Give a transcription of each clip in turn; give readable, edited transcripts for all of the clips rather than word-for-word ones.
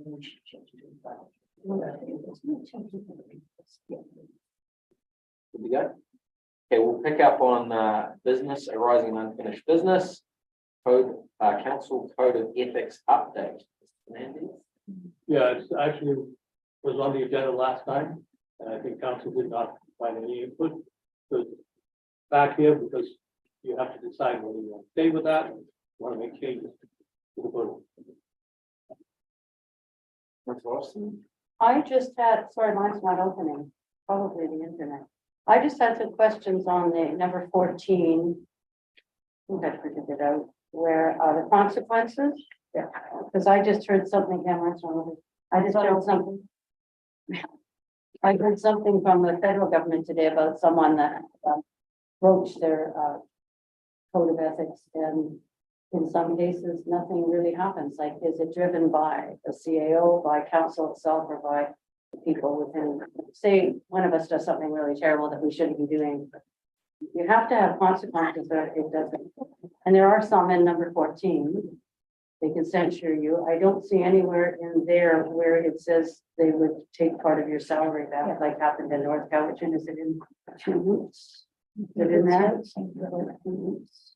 Good to go. Okay, we'll pick up on business arising and unfinished business. Council Code of Ethics update. Yeah, it's actually was on the agenda last time, and I think council did not find any input. So back here because you have to decide whether you want to stay with that, or want to make changes to the code. That's awesome. I just had, sorry, mine's not opening, probably the internet. I just had some questions on the number 14. I think I figured it out, where the consequences. Yeah, because I just heard something, I just heard something. I heard something from the federal government today about someone that broached their code of ethics, and in some cases, nothing really happens. Like, is it driven by the CAO, by council itself, or by the people within? Say one of us does something really terrible that we shouldn't be doing. You have to have consequences, or it doesn't. And there are some in number 14. They can censure you. I don't see anywhere in there where it says they would take part of your salary back, like happened in North Cowichan. Is it in 2 weeks? Is it in that? 2 weeks.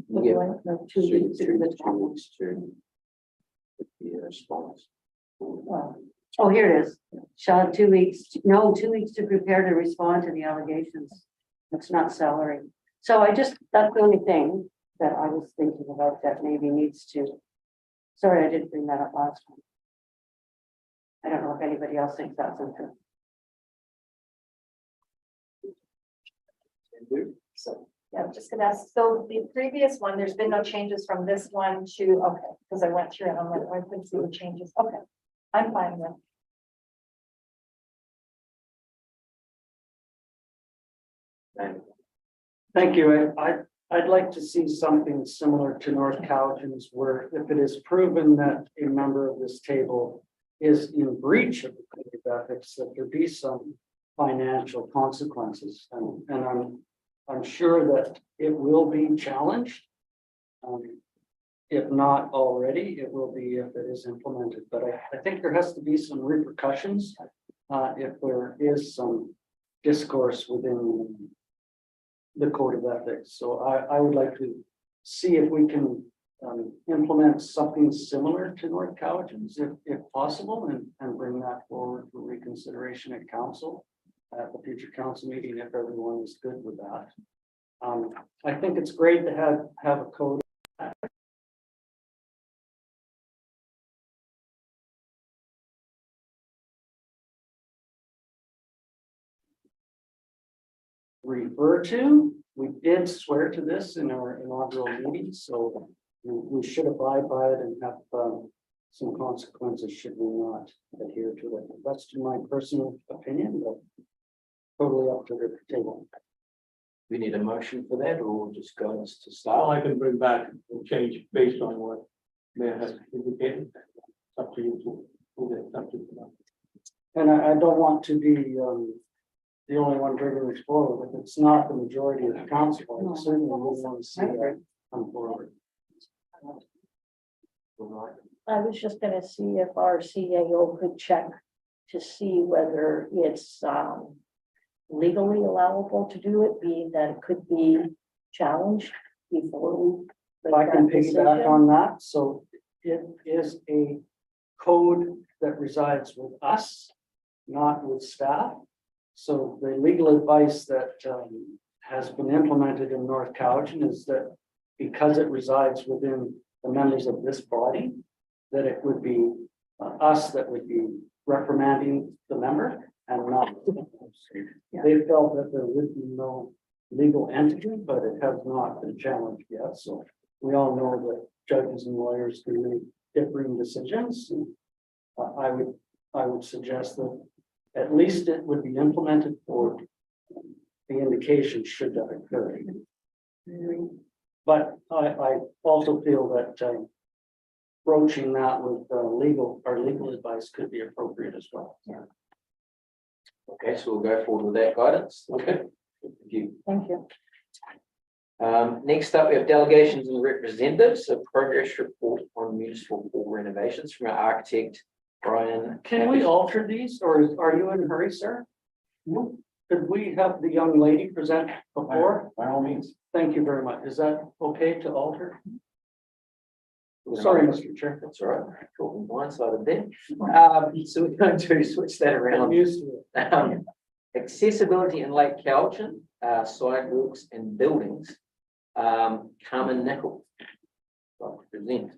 Yeah. No, 2 weeks to the 2 weeks to the response. Oh, here it is. Shall have 2 weeks. No, 2 weeks to prepare to respond to the allegations. It's not salary. So that's the only thing that I was thinking about that maybe needs to. Sorry, I didn't bring that up last time. I don't know if anybody else thinks that's okay. So, yeah, I'm just gonna ask, so the previous one, there's been no changes from this one to, okay, because I went through it, I'm like, I couldn't see the changes, okay, I'm fine with. Thank you. I'd like to see something similar to North Cowichan's, where if it is proven that a member of this table is in breach of the code of ethics, that there be some financial consequences. And I'm sure that it will be challenged. If not already, it will be if it is implemented. But I think there has to be some repercussions if there is some discourse within the code of ethics. So I would like to see if we can implement something similar to North Cowichan's if possible, and bring that forward for reconsideration at council at the future council meeting if everyone is good with that. I think it's great to have a code. Refer to. We did swear to this in our inaugural meeting, so we should abide by it and have some consequences should we not adhere to it. That's to my personal opinion, but totally up to the table. We need a motion for that, or just guidance to All start? I can bring back will change based on what Mayor has indicated. It's up to you to, it's up to you. And I don't want to be the only one bringing this forward. If it's not the majority of the council, I certainly would want to see that come forward. I was just gonna see if our CAO could check to see whether it's legally allowable to do it, being that it could be challenged before we. If I can piggyback on that, so it is a code that resides with us, not with staff. So the legal advice that has been implemented in North Cowichan is that because it resides within the members of this body, that it would be us that would be reprimanding the member and not. They felt that there would be no legal entity, but it has not been challenged yet. So we all know that judges and lawyers can make differing decisions. And, I would suggest that at least it would be implemented for the indication should that occur. But I also feel that broaching that with legal advice could be appropriate as well. Yeah. Okay, so we'll go forward with that guidance. Okay. Thank you. Thank you. Next up, we have delegations and representatives, a progress report on municipal hall renovations from our architect, Brian. Can we alter these, or are you in a hurry, sir? Could we have the young lady present before? By all means. Thank you very much. Is that okay to alter? Sorry, Mr. Chair. That's all right. Talking blindsided there. So we're going to switch that I'm around. used to it. Accessibility in Lake Cowichan, sidewalks and buildings. Carmen Nickel. I'll present.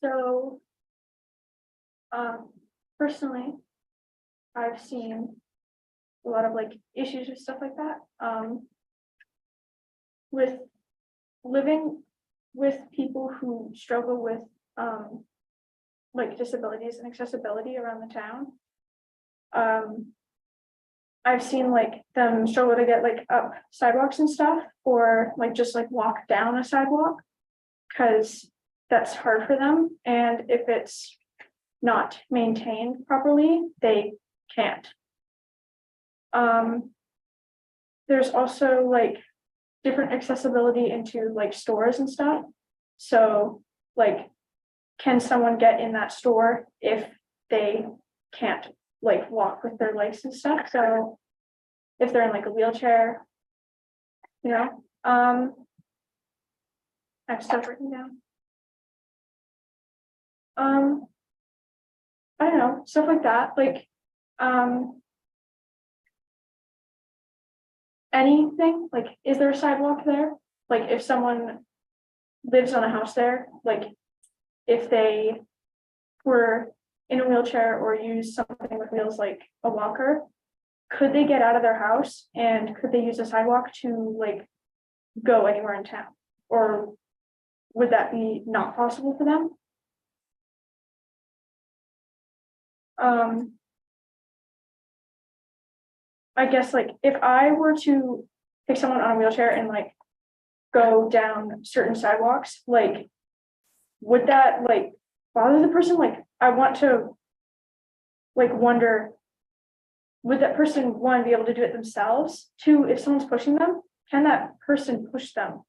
So, personally, I've seen a lot of like issues with stuff like that. With living with people who struggle with, like disabilities and accessibility around the town. I've seen like them struggle to get like up sidewalks and stuff, or like just like walk down a sidewalk. Cause that's hard for them, and if it's not maintained properly, they can't. There's also like different accessibility into like stores and stuff. So like, can someone get in that store if they can't like walk with their legs and stuff? So if they're in like a wheelchair, you know, I have stuff written down. I don't know, stuff like that, like, anything, like, is there a sidewalk there? Like, if someone lives on a house there, like, if they were in a wheelchair or use something with wheels like a walker, could they get out of their house and could they use a sidewalk to like go anywhere in town? Or would that be not possible for them? I guess like if I were to take someone on a wheelchair and like go down certain sidewalks, like would that like bother the person? Like I want to like wonder, would that person, one, be able to do it themselves? Two, if someone's pushing them, can that person push them?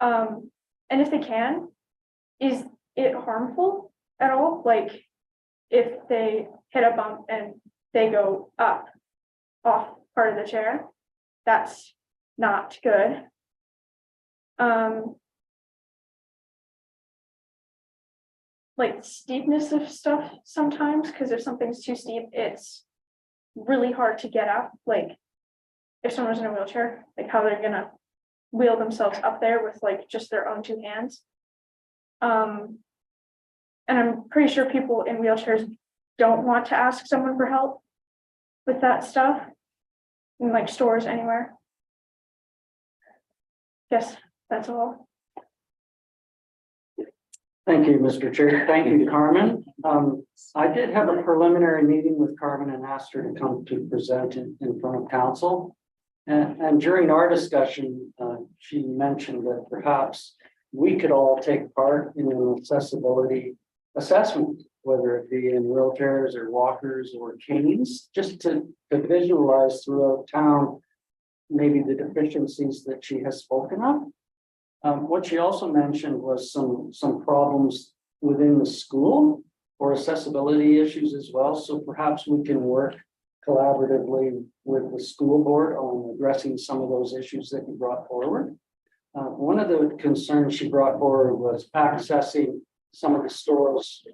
And if they can, is it harmful at all? Like if they hit a bump and they go up off part of the chair, that's not good. Like steepness of stuff sometimes, because if something's too steep, it's really hard to get up. Like if someone's in a wheelchair, like how they're gonna wheel themselves up there with like just their own two hands. And I'm pretty sure people in wheelchairs don't want to ask someone for help with that stuff in like stores anywhere. Guess that's all. Thank you, Mr. Chair. Thank you, Carmen. I did have a preliminary meeting with Carmen and asked her to come to present in front of council. And during our discussion, she mentioned that perhaps we could all take part in an accessibility assessment, whether it be in wheelchairs or walkers or canes, just to visualize throughout town maybe the deficiencies that she has spoken of. What she also mentioned was some problems within the school or accessibility issues as well. So perhaps we can work collaboratively with the school board on addressing some of those issues that you brought forward. One of the concerns she brought forward was accessing some of the stores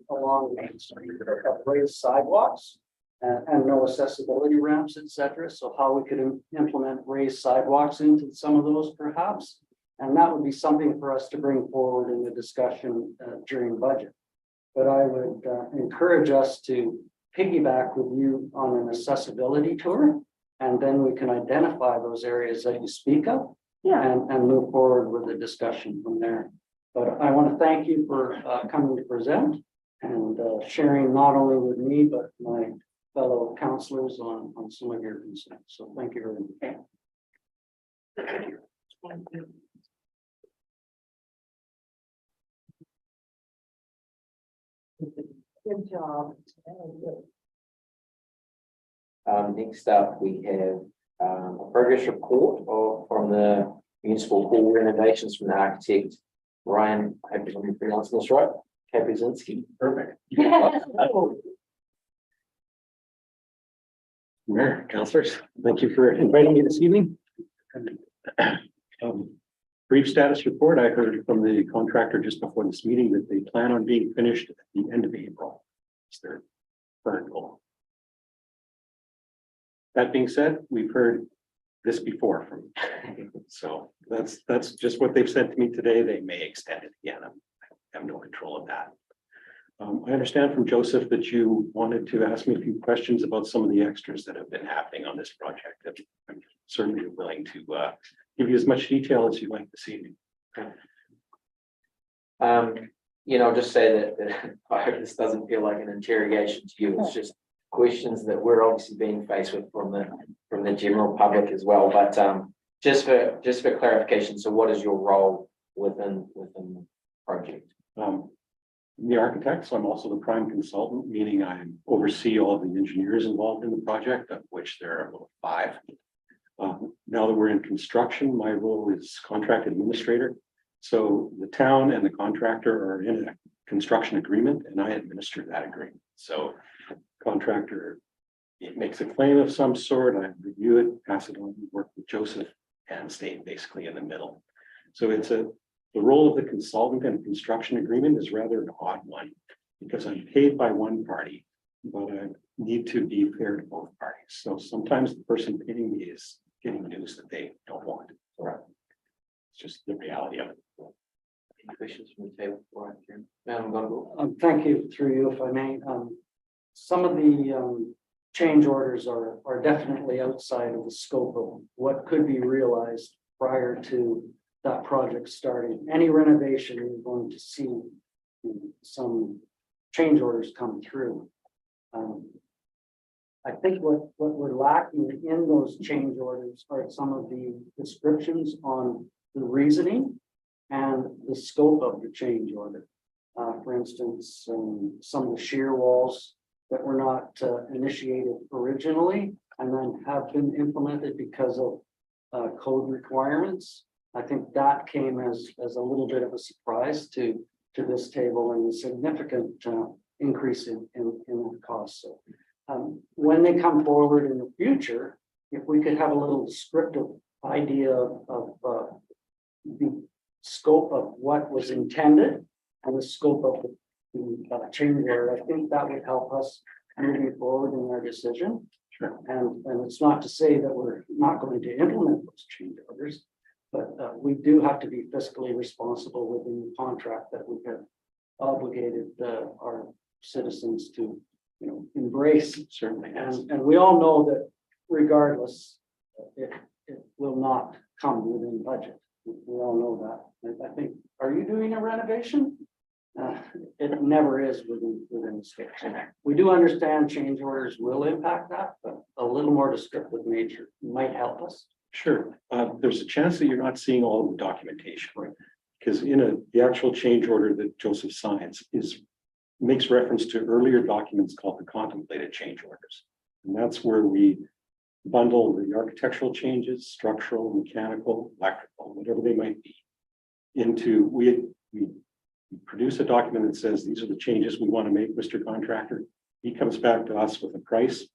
along Main Street that have raised sidewalks and no accessibility ramps, etc. So how we could implement raised sidewalks into some of those perhaps. And that would be something for us to bring forward in the discussion during budget. But I would encourage us to piggyback with you on an accessibility tour, and then we can identify those areas that you speak of, and move forward with the discussion from there. But I want to thank you for coming to present and sharing not only with me, but my fellow councillors on some of your concerns. So thank you very much. Good job. Next up, we have a progress report from the municipal hall renovations from the architect, Ryan, I hope I'm pronouncing this right, Kapuzinski. Perfect. Mayor, councilors, thank you for inviting me this evening. Brief status report. I heard from the contractor just before this meeting that they plan on being finished at the end of April. It's their current goal. That being said, we've heard this before from, so that's just what they've said to me today. They may extend it again. I have no control of that. I understand from Joseph that you wanted to ask me a few questions about some of the extras that have been happening on this project. I'm certainly willing to give you as much detail as you'd like to see. Just say that I hope this doesn't feel like an interrogation to you. It's just questions that we're obviously being faced with from the general public as well. But just for clarification, so what is your role within the project? I'm the architect, so I'm also the prime consultant, meaning I oversee all of the engineers involved in the project, of which there are about 5. Now that we're in construction, my role is contract administrator. So the town and the contractor are in a construction agreement, and I administer that agreement. So contractor, it makes a claim of some sort, I review it, pass it on, work with Joseph, and stay basically in the middle. So the role of the consultant in a construction agreement is rather an odd one, because I'm paid by one party, but I need to be fair to both parties. So sometimes the person paying me is getting news that they don't want. Right. It's just the reality of it. Any questions from the table before I turn? Madam Gondel. Thank you, through you, if I may. Some of the change orders are definitely outside of the scope of what could be realized prior to that project starting. Any renovation, you're going to see some change orders come through. I think what we're lacking in those change orders are some of the descriptions on the reasoning and the scope of the change order. For instance, some of the shear walls that were not initiated originally and then have been implemented because of code requirements. I think that came as a little bit of a surprise to this table, and a significant increase in the cost. So when they come forward in the future, if we could have a little descriptive idea of the scope of what was intended and the scope of the change order, I think that would help us moving forward in our decision. Sure. And it's not to say that we're not going to implement those change orders, but we do have to be fiscally responsible within the contract that we have obligated our citizens to, embrace. Certainly. And we all know that regardless, it will not come within budget. We all know that. I think, are you doing a renovation? It never is within the scope. We do understand change orders will impact that, but a little more descriptive nature might help us. Sure. There's a chance that you're not seeing all of the documentation, right? Because the actual change order that Joseph signs makes reference to earlier documents called the contemplated change orders. And that's where we bundle the architectural changes, structural, mechanical, electrical, whatever they might be, into we produce a document that says these are the changes we want to make, Mr. Contractor. He comes back to us with a price.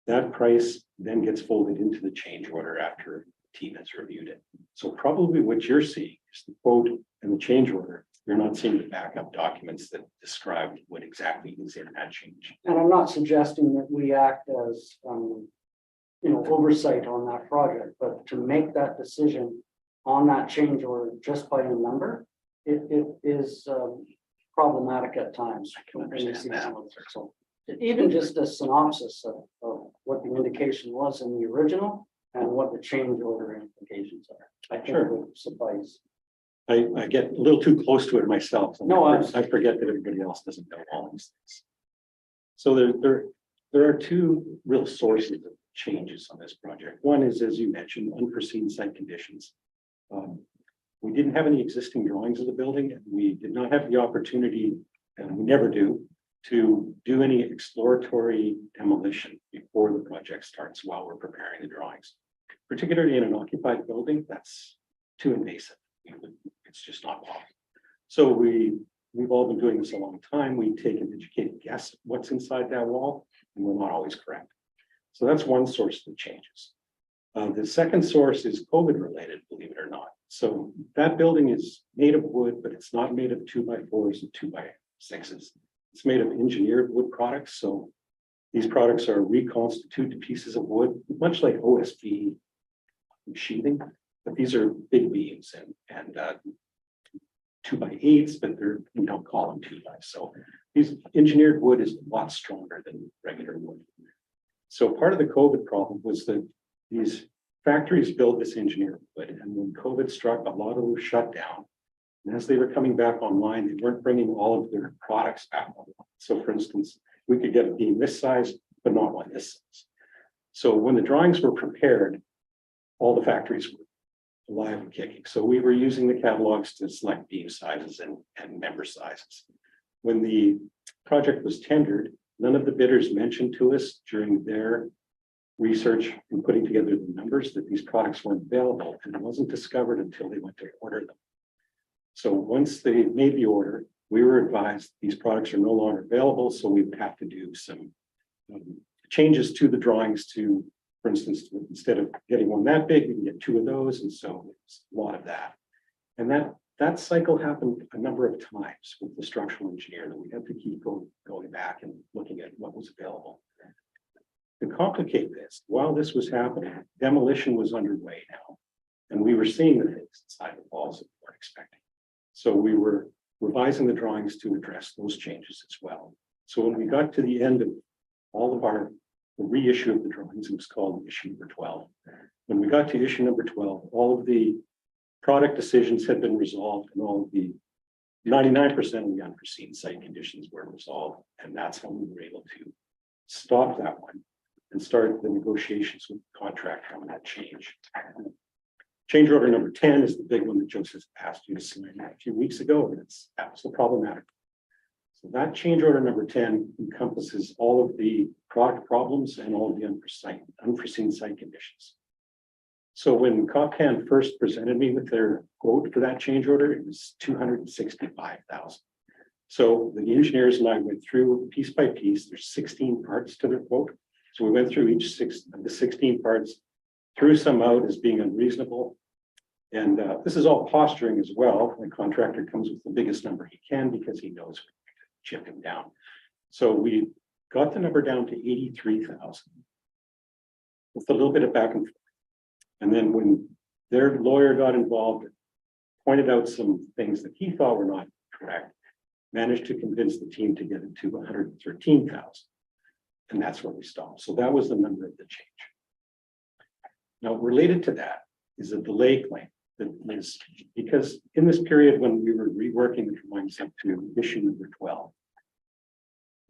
That price then gets folded into the change order after the team has reviewed it. So probably what you're seeing is the quote and the change order. You're not seeing the backup documents that describe what exactly is in that change. And I'm not suggesting that we act as, oversight on that project, but to make that decision on that change order just by a number, it is problematic at times. I can understand that. So even just a synopsis of what the indication was in the original and what the change order implications are, I think would suffice. I get a little too close to it myself. No, I forget that everybody else doesn't know all these things. So there are 2 real sources of changes on this project. One is, as you mentioned, unforeseen site conditions. We didn't have any existing drawings of the building, and we did not have the opportunity, and we never do, to do any exploratory demolition before the project starts while we're preparing the drawings. Particularly in an occupied building, that's too invasive. It's just not possible. So we've all been doing this a long time. We take an educated guess at what's inside that wall, and we're not always correct. So that's one source of changes. The second source is COVID related, believe it or not. So that building is made of wood, but it's not made of 2x4s and 2x6s. It's made of engineered wood products. So these products are reconstituted pieces of wood, much like OSB sheathing, but these are big beams and 2x8s, but we don't call them 2x. So these engineered wood is a lot stronger than regular wood. So part of the COVID problem was that these factories build this engineered wood, and when COVID struck, a lot of them were shut down. And as they were coming back online, they weren't bringing all of their products back online. So for instance, we could get a beam this size, but not one this size. So when the drawings were prepared, all the factories were alive and kicking. So we were using the catalogs to select beam sizes and member sizes. When the project was tendered, none of the bidders mentioned to us during their research and putting together the numbers that these products weren't available, and it wasn't discovered until they went to order them. So once they made the order, we were advised these products are no longer available, so we would have to do some changes to the drawings to, for instance, instead of getting one that big, we can get two of those, and so it's a lot of that. And that cycle happened a number of times with the structural engineer, that we had to keep going back and looking at what was available. To complicate this, while this was happening, demolition was underway now, and we were seeing the things inside the walls that we weren't expecting. So we were revising the drawings to address those changes as well. So when we got to the end of all of the reissue of the drawings, it was called issue number 12. When we got to issue number 12, all of the product decisions had been resolved, and all of the 99% of the unforeseen site conditions were resolved. And that's how we were able to stop that one and start the negotiations with the contractor on that change. Change order number 10 is the big one that Joseph asked you to sign a few weeks ago, and it's absolutely problematic. So that change order number 10 encompasses all of the product problems and all of the unforeseen site conditions. So when COTW first presented me with their quote for that change order, it was $265,000. So the engineers and I went through piece by piece. There's 16 parts to their quote. So we went through each of the 16 parts, threw some out as being unreasonable. And this is all posturing as well. The contractor comes with the biggest number he can because he knows we can chip him down. So we got the number down to 83,000 with a little bit of back and forth. And then when their lawyer got involved, pointed out some things that he thought were not correct, managed to convince the team to get it to 113,000. And that's where we stopped. So that was the number of the change. Now, related to that is a delay claim that is because in this period when we were reworking the drawings up to issue number 12,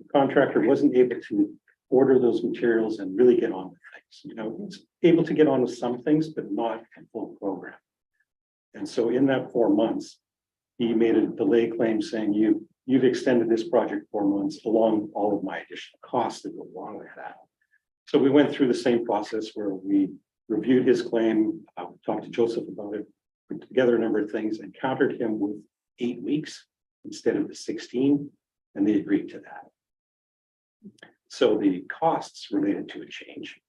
the contractor wasn't able to order those materials and really get on with things. You know, he's able to get on with some things, but not a full program. And so in that 4 months, he made a delay claim saying, you've extended this project 4 months along all of my additional costs that go along with that. So we went through the same process where we reviewed his claim, talked to Joseph about it, put together a number of things, and countered him with 8 weeks instead of the 16, and they agreed to that. So the costs related to a change.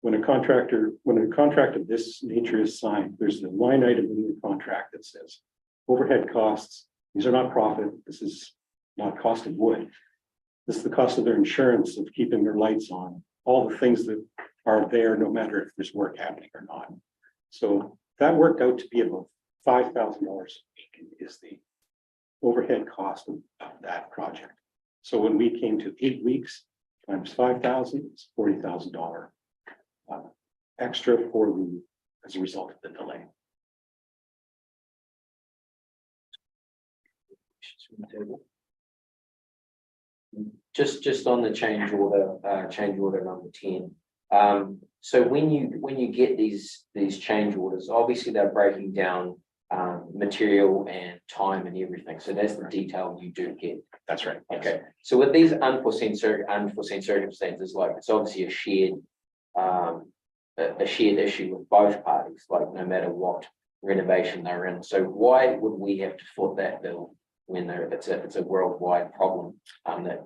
When a contract of this nature is signed, there's a line item in the contract that says overhead costs. These are not profit. This is not cost of wood. This is the cost of their insurance, of keeping their lights on, all the things that are there no matter if there's work happening or not. So that worked out to be about $5,000 a week is the overhead cost of that project. So when we came to 8 weeks times 5,000, it's $40,000 extra as a result of the delay. Just on the change order number 10. So when you get these change orders, obviously they're breaking down material and time and everything. So that's the detail you do get. That's right. Yes. Okay, so with these unforeseen circumstances, like it's obviously a shared issue with both parties, like no matter what renovation they're in. So why would we have to foot that bill when it's a worldwide problem? That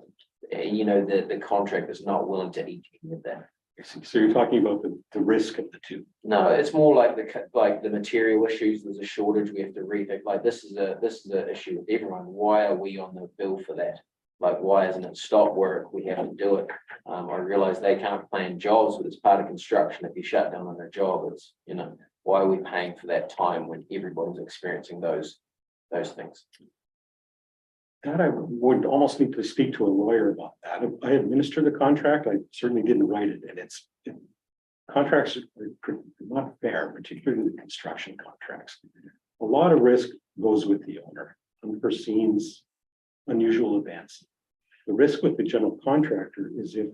the contract is not willing to eat any of that. So you're talking about the risk of the two. No, it's more like the material issues. There's a shortage. We have to rethink. Like this is an issue with everyone. Why are we on the bill for that? Like why isn't it stop work? We have to do it. I realize they can't plan jobs, but it's part of construction. If you shut down on a job, it's why are we paying for that time when everybody's experiencing those things? That I would almost need to speak to a lawyer about that. I administer the contract. I certainly didn't write it, and contracts are not fair, particularly the construction contracts. A lot of risk goes with the owner, unforeseen, unusual events. The risk with the general contractor is if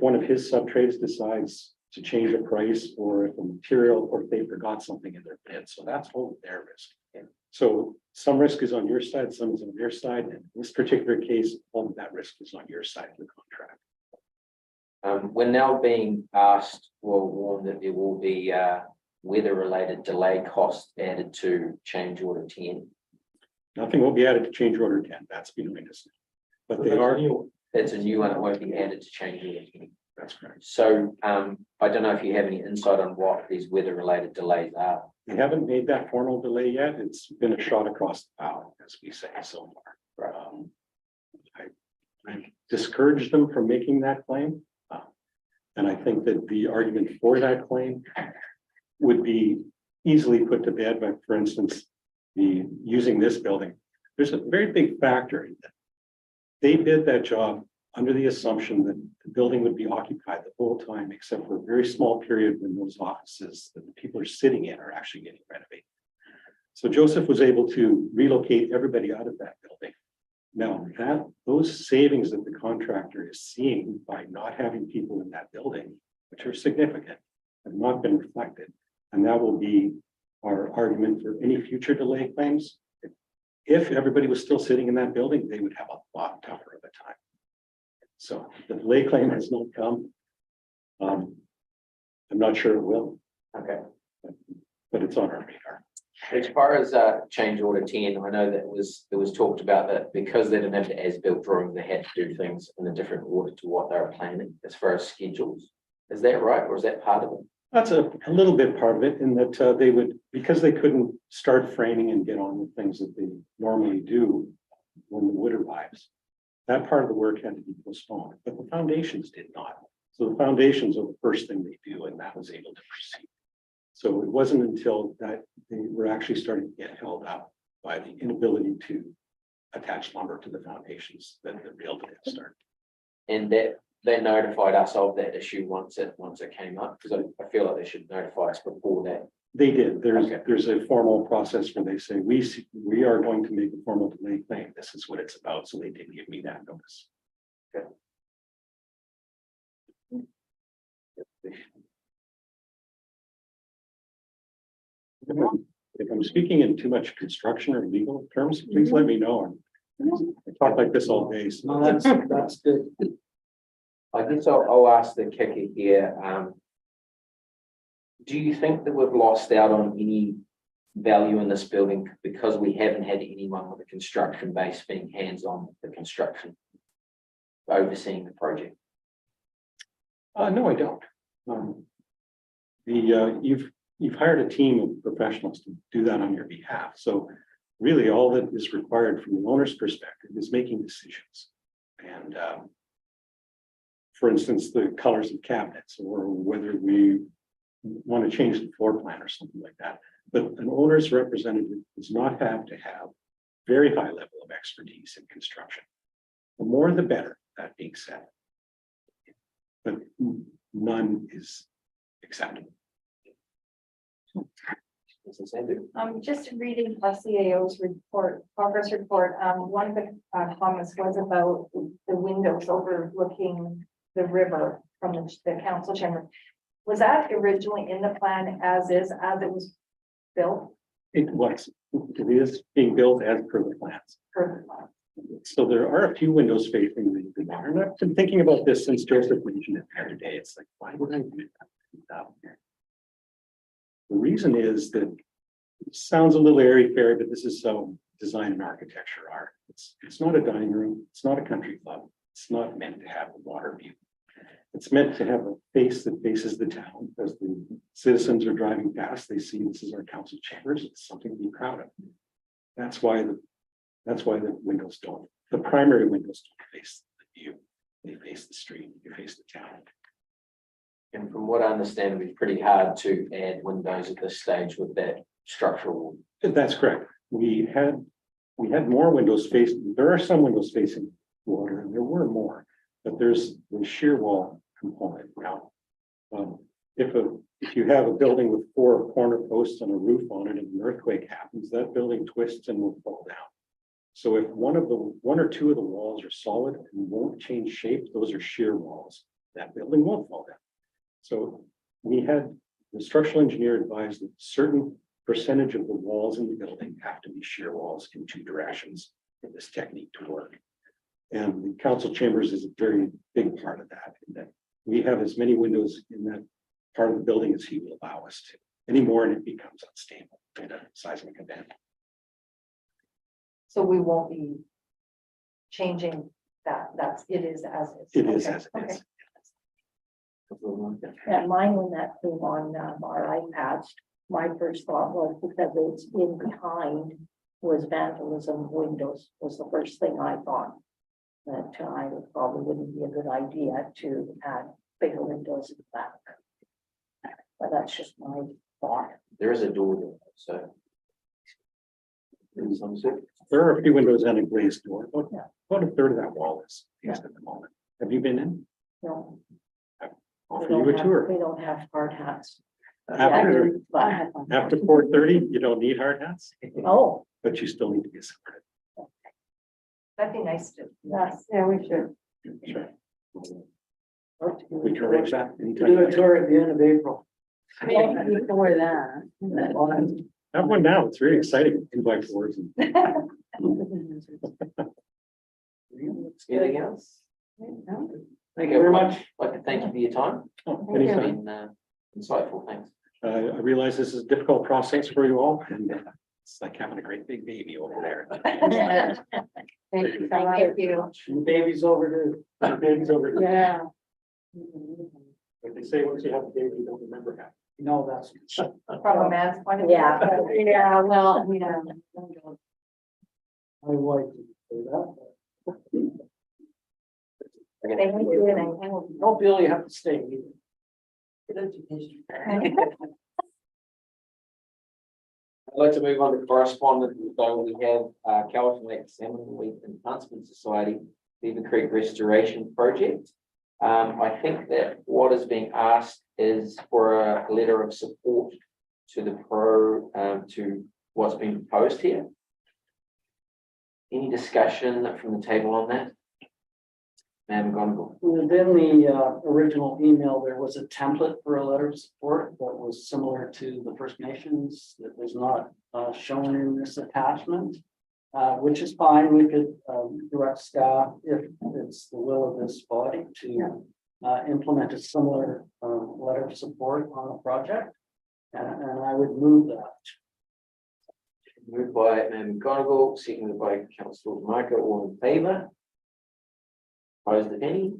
one of his sub-trades decides to change a price, or if a material, or if they forgot something in their bid. So that's all their risk. So some risk is on your side, some is on their side. And in this particular case, all of that risk is on your side of the contract. We're now being asked, or warned that there will be weather-related delay costs added to change order 10. Nothing will be added to change order 10. That's behind us. But they are new. It's a new one. It won't be added to change order 10. That's correct. So I don't know if you have any insight on what these weather-related delays are. They haven't made that formal delay yet. It's been a shot across the bow, as we say so far. I discouraged them from making that claim. And I think that the argument for that claim would be easily put to bed by, for instance, using this building. There's a very big factor in that. They did that job under the assumption that the building would be occupied the whole time, except for a very small period when those offices that the people are sitting in are actually getting renovated. So Joseph was able to relocate everybody out of that building. Now, those savings that the contractor is seeing by not having people in that building, which are significant, have not been reflected. And that will be our argument for any future delay claims. If everybody was still sitting in that building, they would have a lot tougher of a time. So the delay claim has not come. I'm not sure it will. Okay. But it's on our radar. As far as change order 10, I know that it was talked about that because they didn't have the as-built drawing, they had to do things in a different order to what they were planning as far as schedules. Is that right, or is that part of it? That's a little bit part of it, in that they would, because they couldn't start framing and get on with things that they normally do when the wood arrives. That part of the work had to be postponed, but the foundations did not. So the foundations are the first thing they do, and that was able to proceed. So it wasn't until that they were actually starting to get held up by the inability to attach lumber to the foundations that the real did start. And that they notified us of that issue once it came up, because I feel like they should notify us before that. They did. There's a formal process where they say, we are going to make a formal delay claim. This is what it's about. So they did give me that notice. Okay. If I'm speaking in too much construction or legal terms, please let me know. I talk like this all day. So. No, that's good. I guess I'll ask the kicker here. Do you think that we've lost out on any value in this building because we haven't had anyone with a construction base being hands-on with the construction, overseeing the project? No, I don't. You've hired a team of professionals to do that on your behalf. So really all that is required from the owner's perspective is making decisions. And for instance, the colors of cabinets, or whether we want to change the floor plan or something like that. But an owner's representative does not have to have very high level of expertise in construction. The more the better, that being said. But none is acceptable. Just reading CAO's report, progress report, one of the comments was about the windows overlooking the river from the council chamber. Was that originally in the plan as is, as it was built It was, it is being built as per the plans. per the plan? So there are a few windows facing the water, and I've been thinking about this since Joseph mentioned it the other day. It's like, why would I do that? The reason is that it sounds a little airy-fairy, but this is so design and architecture are. It's not a dining room, it's not a country club, it's not meant to have a water view. It's meant to have a face that faces the town. As the citizens are driving past, they see this is our council chambers. It's something to be proud of. That's why the windows don't, the primary windows don't face the view. They face the street, you face the town. And from what I understand, it'd be pretty hard to add windows at this stage with that structural. That's correct. We had more windows facing, there are some windows facing water, and there were more, but there's the shear wall component now. If you have a building with 4 corner posts and a roof on it, and an earthquake happens, that building twists and will fall down. So if one or two of the walls are solid and won't change shape, those are shear walls. That building won't fall down. So we had the structural engineer advised that a certain percentage of the walls in the building have to be shear walls in 2 directions for this technique to work. And the council chambers is a very big part of that, in that we have as many windows in that part of the building as he will allow us to. Any more and it becomes unstable in a seismic event. So we won't be changing that, it is as is. It is Okay, as it okay. is. And mine, when that came on our iPads, my first thought was because it's in behind was vandalism windows was the first thing I thought. That I probably wouldn't be a good idea to add bigger windows in the back. But that's just my thought. There is a door there, so. In some sort. There are a few windows and a glazed door. About a third of that wall is fixed at the moment. Have you been in? No, Offer you a tour. we don't have hard hats. After, But, after 4:30, you don't need hard hats, oh, but you still need to be escorted. That'd be nice to. Yes, yeah, we should. Sure. We can arrange that To do a anytime. tour at the end of April. Before that. Have one now. It's very exciting. Invite boards and Anything else? No. Thank you very much. I'd like to thank you for your time. oh, Thank you. It's anytime. been insightful, thanks. I realize this is a difficult process for you all, and it's like having a great big baby over there. Thank you. Thank you. And baby's overdue. The baby's over. Yeah. But they say once you have a baby, you don't remember how. No, that's. From a man's point of view. yeah. Yeah, well, yeah. My wife would say that. Thank you, and Don't feel you have to stay either. I'd like to move on to correspondence. So we have Calvin Lake Salmon Week and Huntsman Society Beaver Creek Restoration Project. I think that what is being asked is for a letter of support to the to what's been proposed here. Any discussion from the table on that? Madam Gondel. Within the original email, there was a template for a letter of support that was similar to the First Nations that was not shown in this attachment, which is fine. We could direct staff, if it's the will of this body, to implement a similar letter of support on a project. And I would move that. Moved by Madam Gondel, seconded by Councillor Michael, all in favour? Opposed, if any?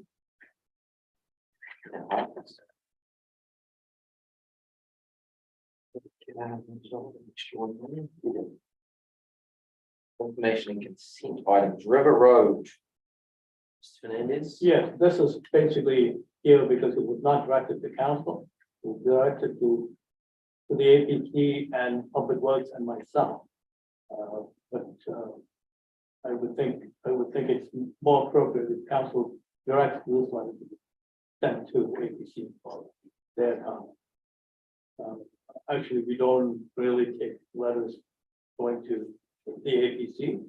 Information and consent items, River Road. Mr. Fernandez? Yeah, this is basically here because it was not directed to council, it was directed to the APT and Public Works and myself. But I would think it's more appropriate if council directs this one to be sent to APC for their comment. Actually, we don't really take letters going to the APC,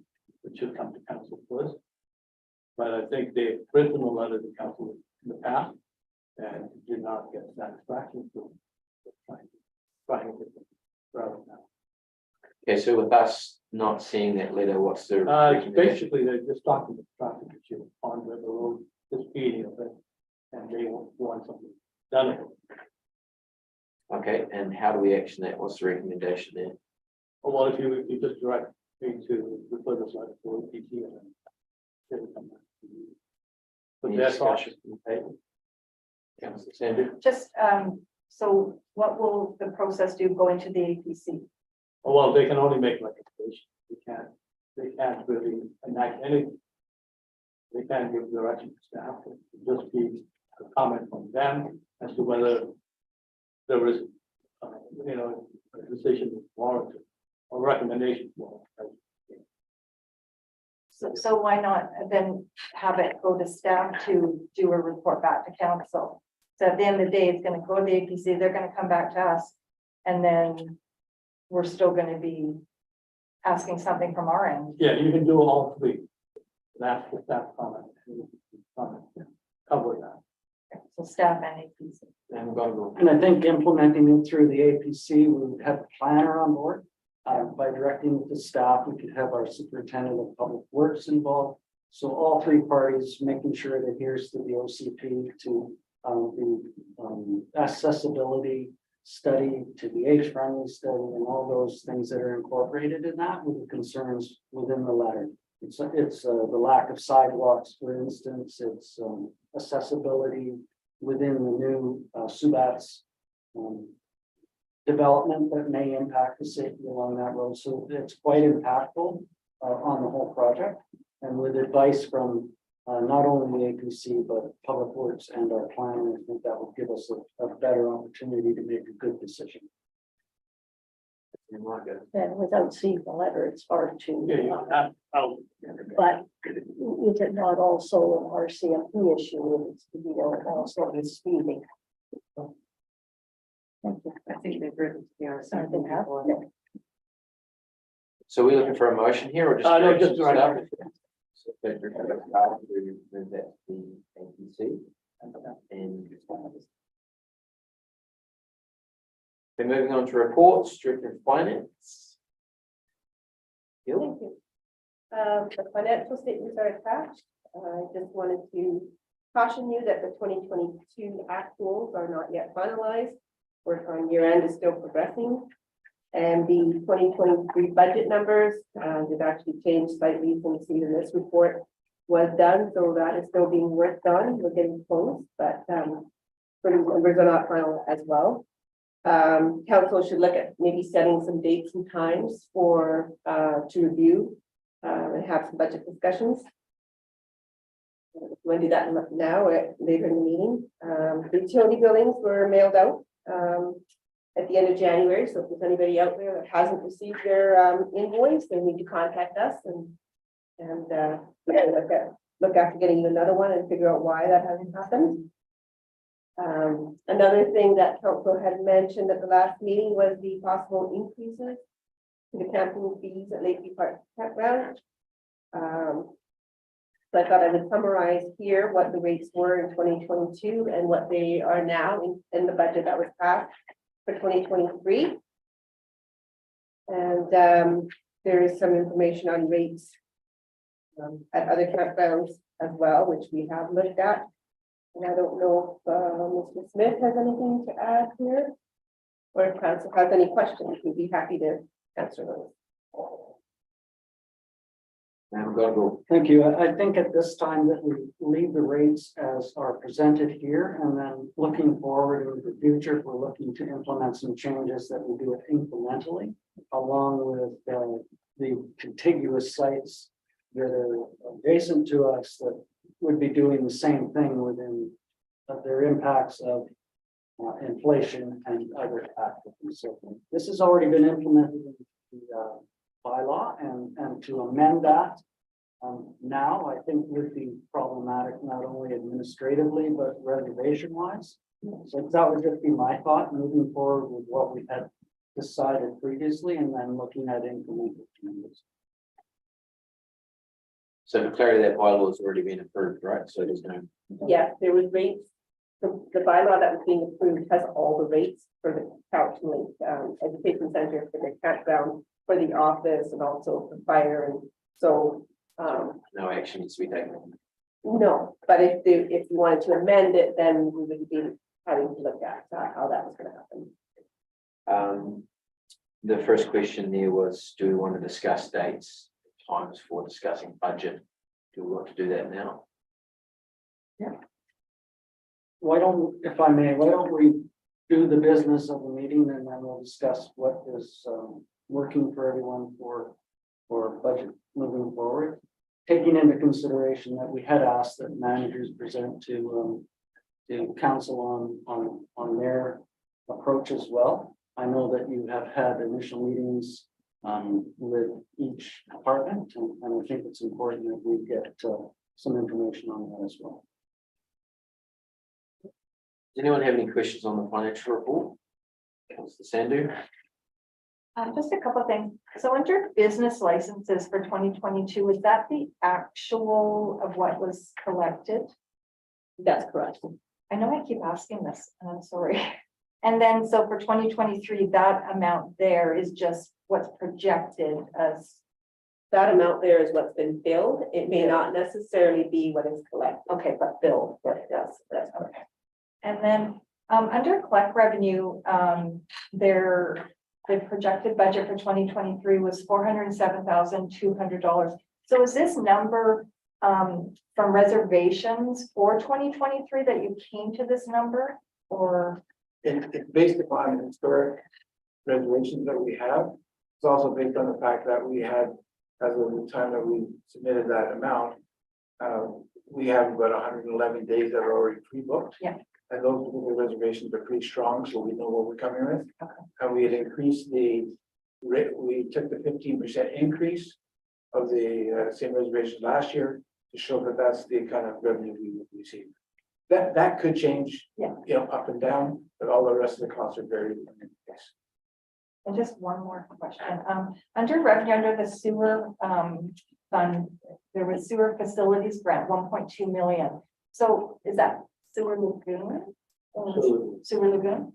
which should come to council first. But I think they've written a letter to council in the past and did not get satisfaction, so trying to get them rather now. Okay, so with us not seeing that letter, what's the? recommendation? Basically, they're just talking to traffic issue on the road, the speeding of it. And they want something done. with it. Okay, and how do we action that? What's the recommendation there? Well, if you just direct me to refer this letter to OPT and then. it'll come back to you. But Any that's all. discussion from the table? Councillor Sanders? Just, so what will the process do going to the APC? Well, they can only make recommendations. They can't really enact anything. They can't give direction to staff. It'll just be a comment from them as to whether there is, a decision warranted or recommendation warranted. So why not then have it go to staff to do a report back to council? So at the end of the day, it's gonna go to the APC, they're gonna come back to us, and then we're still gonna be asking something from our end. Yeah, you can do all three. That's the staff comment. Cover that. So staff and APC. And we've got to go. And I think implementing it through the APC, we would have a planner on board. By directing it to staff, we could have our superintendent of public works involved. So all three parties making sure it adheres to the OCP, to the accessibility study, to the age-friendly study, and all those things that are incorporated in that with the concerns within the letter. It's the lack of sidewalks, for instance, it's accessibility within the new Subats development that may impact the safety along that road. So it's quite impactful on the whole project. And with advice from not only the APC, but Public Works and our planner, I think that will give us a better opportunity to make a good decision. And without seeing the letter, it's hard to. Yeah, you have, But is it not also an RCMP issue? It's, also the speeding. Thank you. I think they've written to the I think I have. So we're looking for a motion here or just? no, just direction direct. to staff? So Frederick, to move that to the APC and. We're moving on to reports, Director of Finance. Gil? Thank you. The financial statements are attached. I just wanted to caution you that the 2022 actuals are not yet finalized. Work on year end is still progressing. And the 2023 budget numbers, they've actually changed slightly. You can see that this report was done, so that is still being worked on. We're getting close, but numbers are not final as well. Council should look at maybe setting some dates and times for to review and have some budget discussions. We'll do that now or later in the meeting. The utility billings were mailed out at the end of January. So if there's anybody out there that hasn't received their invoice, they need to contact us and look after getting you another one and figure out why that hasn't happened. Another thing that council had mentioned at the last meeting was the possible increases to the camping fees at Lakeview Park Campground. So I thought I would summarize here what the rates were in 2022 and what they are now in the budget that was passed for 2023. And there is some information on rates at other campgrounds as well, which we have looked at. And I don't know if Mr. Smith has anything to add here, or if council has any questions, we'd be happy to answer those. And we've got to go. Thank you. I think at this time that we leave the rates as are presented here, and then looking forward into the future, we're looking to implement some changes that we do it incrementally, along with the contiguous sites that are adjacent to us that would be doing the same thing within their impacts of inflation and other factors. So this has already been implemented in the bylaw, and to amend that now, I think would be problematic, not only administratively, but reservation wise. So that would just be my thought moving forward with what we had decided previously, and then looking at incremental changes. So for clarity, that bylaw has already been approved, right? So there's no. Yes, there was rates. The bylaw that was being approved has all the rates for the Couch Lake Education Center for the campground for the office and also for fire, and so, No action needs to be taken. no, but if you wanted to amend it, then we would be having to look at how that was gonna happen. The first question there was, do we want to discuss dates, times for discussing budget? Do we want to do that now? Why don't, if I may, why don't we do the business of the meeting and then we'll discuss what is working for everyone for budget moving forward. Taking into consideration that we had asked that managers present to council on their approach as well. I know that you have had initial meetings with each department, and I think it's important that we get some information on that as well. Does anyone have any questions on the financial report? Councillor Sandu? Just a couple of things. So under business licenses for 2022, is that the actual of what was collected? That's correct. I know I keep asking this, and I'm sorry. And then, so for 2023, that amount there is just what's projected as, That amount there is what's been billed. It may not necessarily be what is collected. okay, but billed. That's Okay. And then, under collect revenue, the projected budget for 2023 was $407,200. So is this number, from reservations for 2023 that you came to this number, or? It's based upon historic reservations that we have. It's also based on the fact that we had, as of the time that we submitted that amount, we have about 111 days that are already pre-booked. Yeah. And those particular reservations are pretty strong, so we know what we're coming with. Okay. And we had increased the rate, we took the 15% increase of the same reservations last year to show that that's the kind of revenue we would receive. That could change, Yeah. you know, up and down, but all the rest of the costs are very. Yes. And just one more question, under revenue, under the sewer, fund, there was sewer facilities grant, 1.2 million. So is that sewer lagoon? Or Sewer lagoon?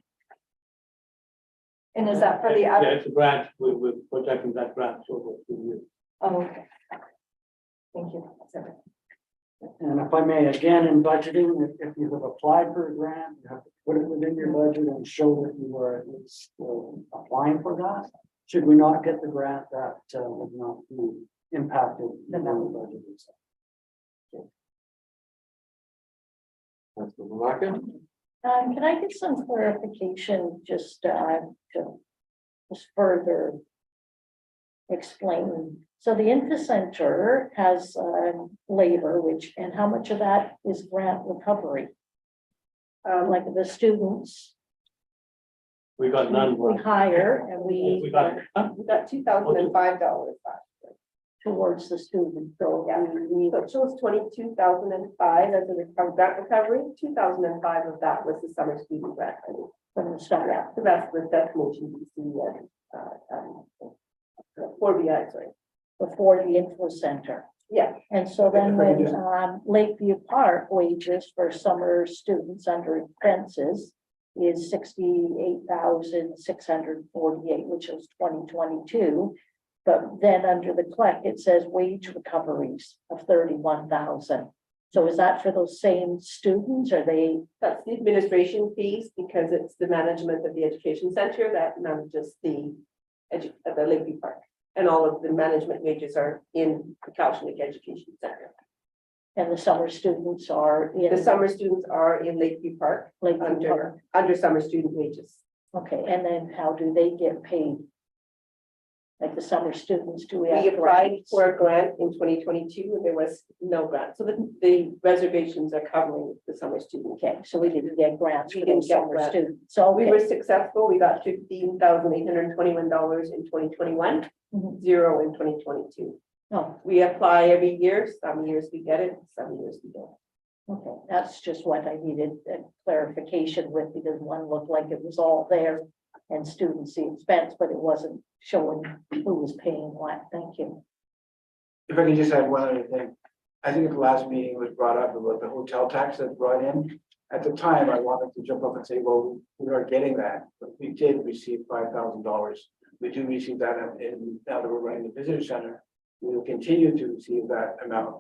And is that for the Yeah, other? it's a grant, we're projecting that grant over 2 years. Oh, okay. Thank you. That's everything. And if I may, again, in budgeting, if you have applied for a grant, you have to put it within your budget and show that you are at least applying for that. Should we not get the grant, that would not be impacted in the budget itself. Councillor Marker? Can I get some clarification, just to just further explain? So the Infocenter has labor, and how much of that is grant recovery? Like the students We got none. we hire and We got, We got $2,005 back. towards the student, so we So it shows 22,005 as a grant recovery. 2,005 of that was the summer student grant. from the start. Yeah, the rest was destination DC and for BI, sorry. Before the info center. Yeah, And so then If I could when just- Lakeview Park wages for summer students under expenses is 68,648, which is 2022. But then under the collect, it says wage recoveries of 31,000. So is that for those same students? Are they, that's the administration fees because it's the management of the education center that manages the Lakeview Park. And all of the management wages are in the Couch Lake Education Center. and the summer students are in? The summer students are in Lakeview Park Lakeview Park? under summer student wages. Okay, and then how do they get paid? Like the summer students, do we have? We applied grants? for a grant in 2022 and there was no grant. So the reservations are covering the summer student. Okay, so we didn't get grants We for didn't those get summer grants. students, so We okay. were successful. We got $15,821 in 2021, Mhm. zero in 2022. Oh, We apply every year. Some years we get it, some years we don't. okay, that's just what I needed clarification with, because one looked like it was all there and students the expense, but it wasn't showing who was paying what. Thank you. If I could just add one other thing, I think at the last meeting it was brought up about the hotel tax that's brought in. At the time, I wanted to jump up and say, well, we are getting that, but we did receive $5,000 we do receive that, and now that we're running the visitor center, we will continue to receive that amount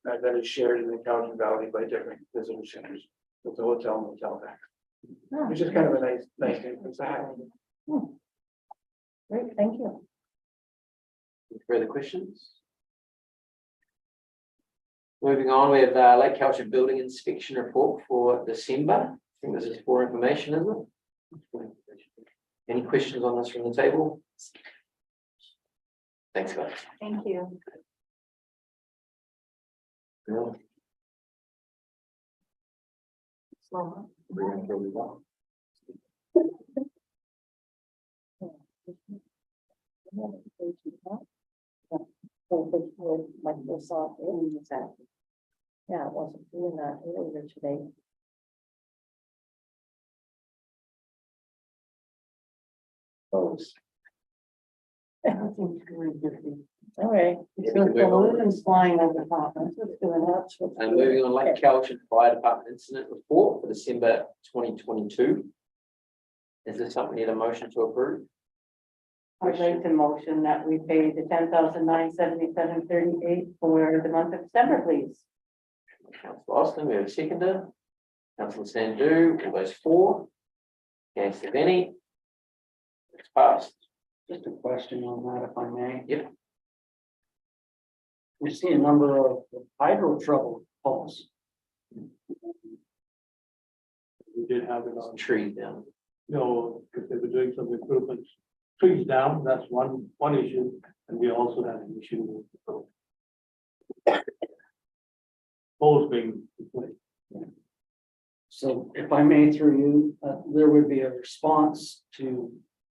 that is shared in the Cowden Valley by different visitor centers with the hotel and motel tax, which is kind of a nice thing to have. Great, thank you. Further questions? Moving on, we have Lake Culture Building Inspection Report for December. I think this is for information, isn't it? Any questions on this from the table? Thanks, guys. Thank you. Bill? Slow. Everyone really well? Microsoft, yeah, it wasn't doing that earlier today. Close. Everything's really busy. All right. Yeah, So we can move on. balloons flying over the top, that's what's doing that. And moving on, Lake Culture Fire Department Incident Report for December 2022. Is this something you need a motion to approve? I'd like to motion that we pay the 10,977.38 for the month of December, please. Councillor Austin, we have a seconder. Councillor Sandu, all those for. Against if any. It's passed. Just a question on that, if I may. Yep. We see a number of hydro trouble calls. We did have it on, Tree down. because they were doing some improvements. Trees down, that's one issue, and we also had an issue with poles being replaced. So if I may through you, there would be a response to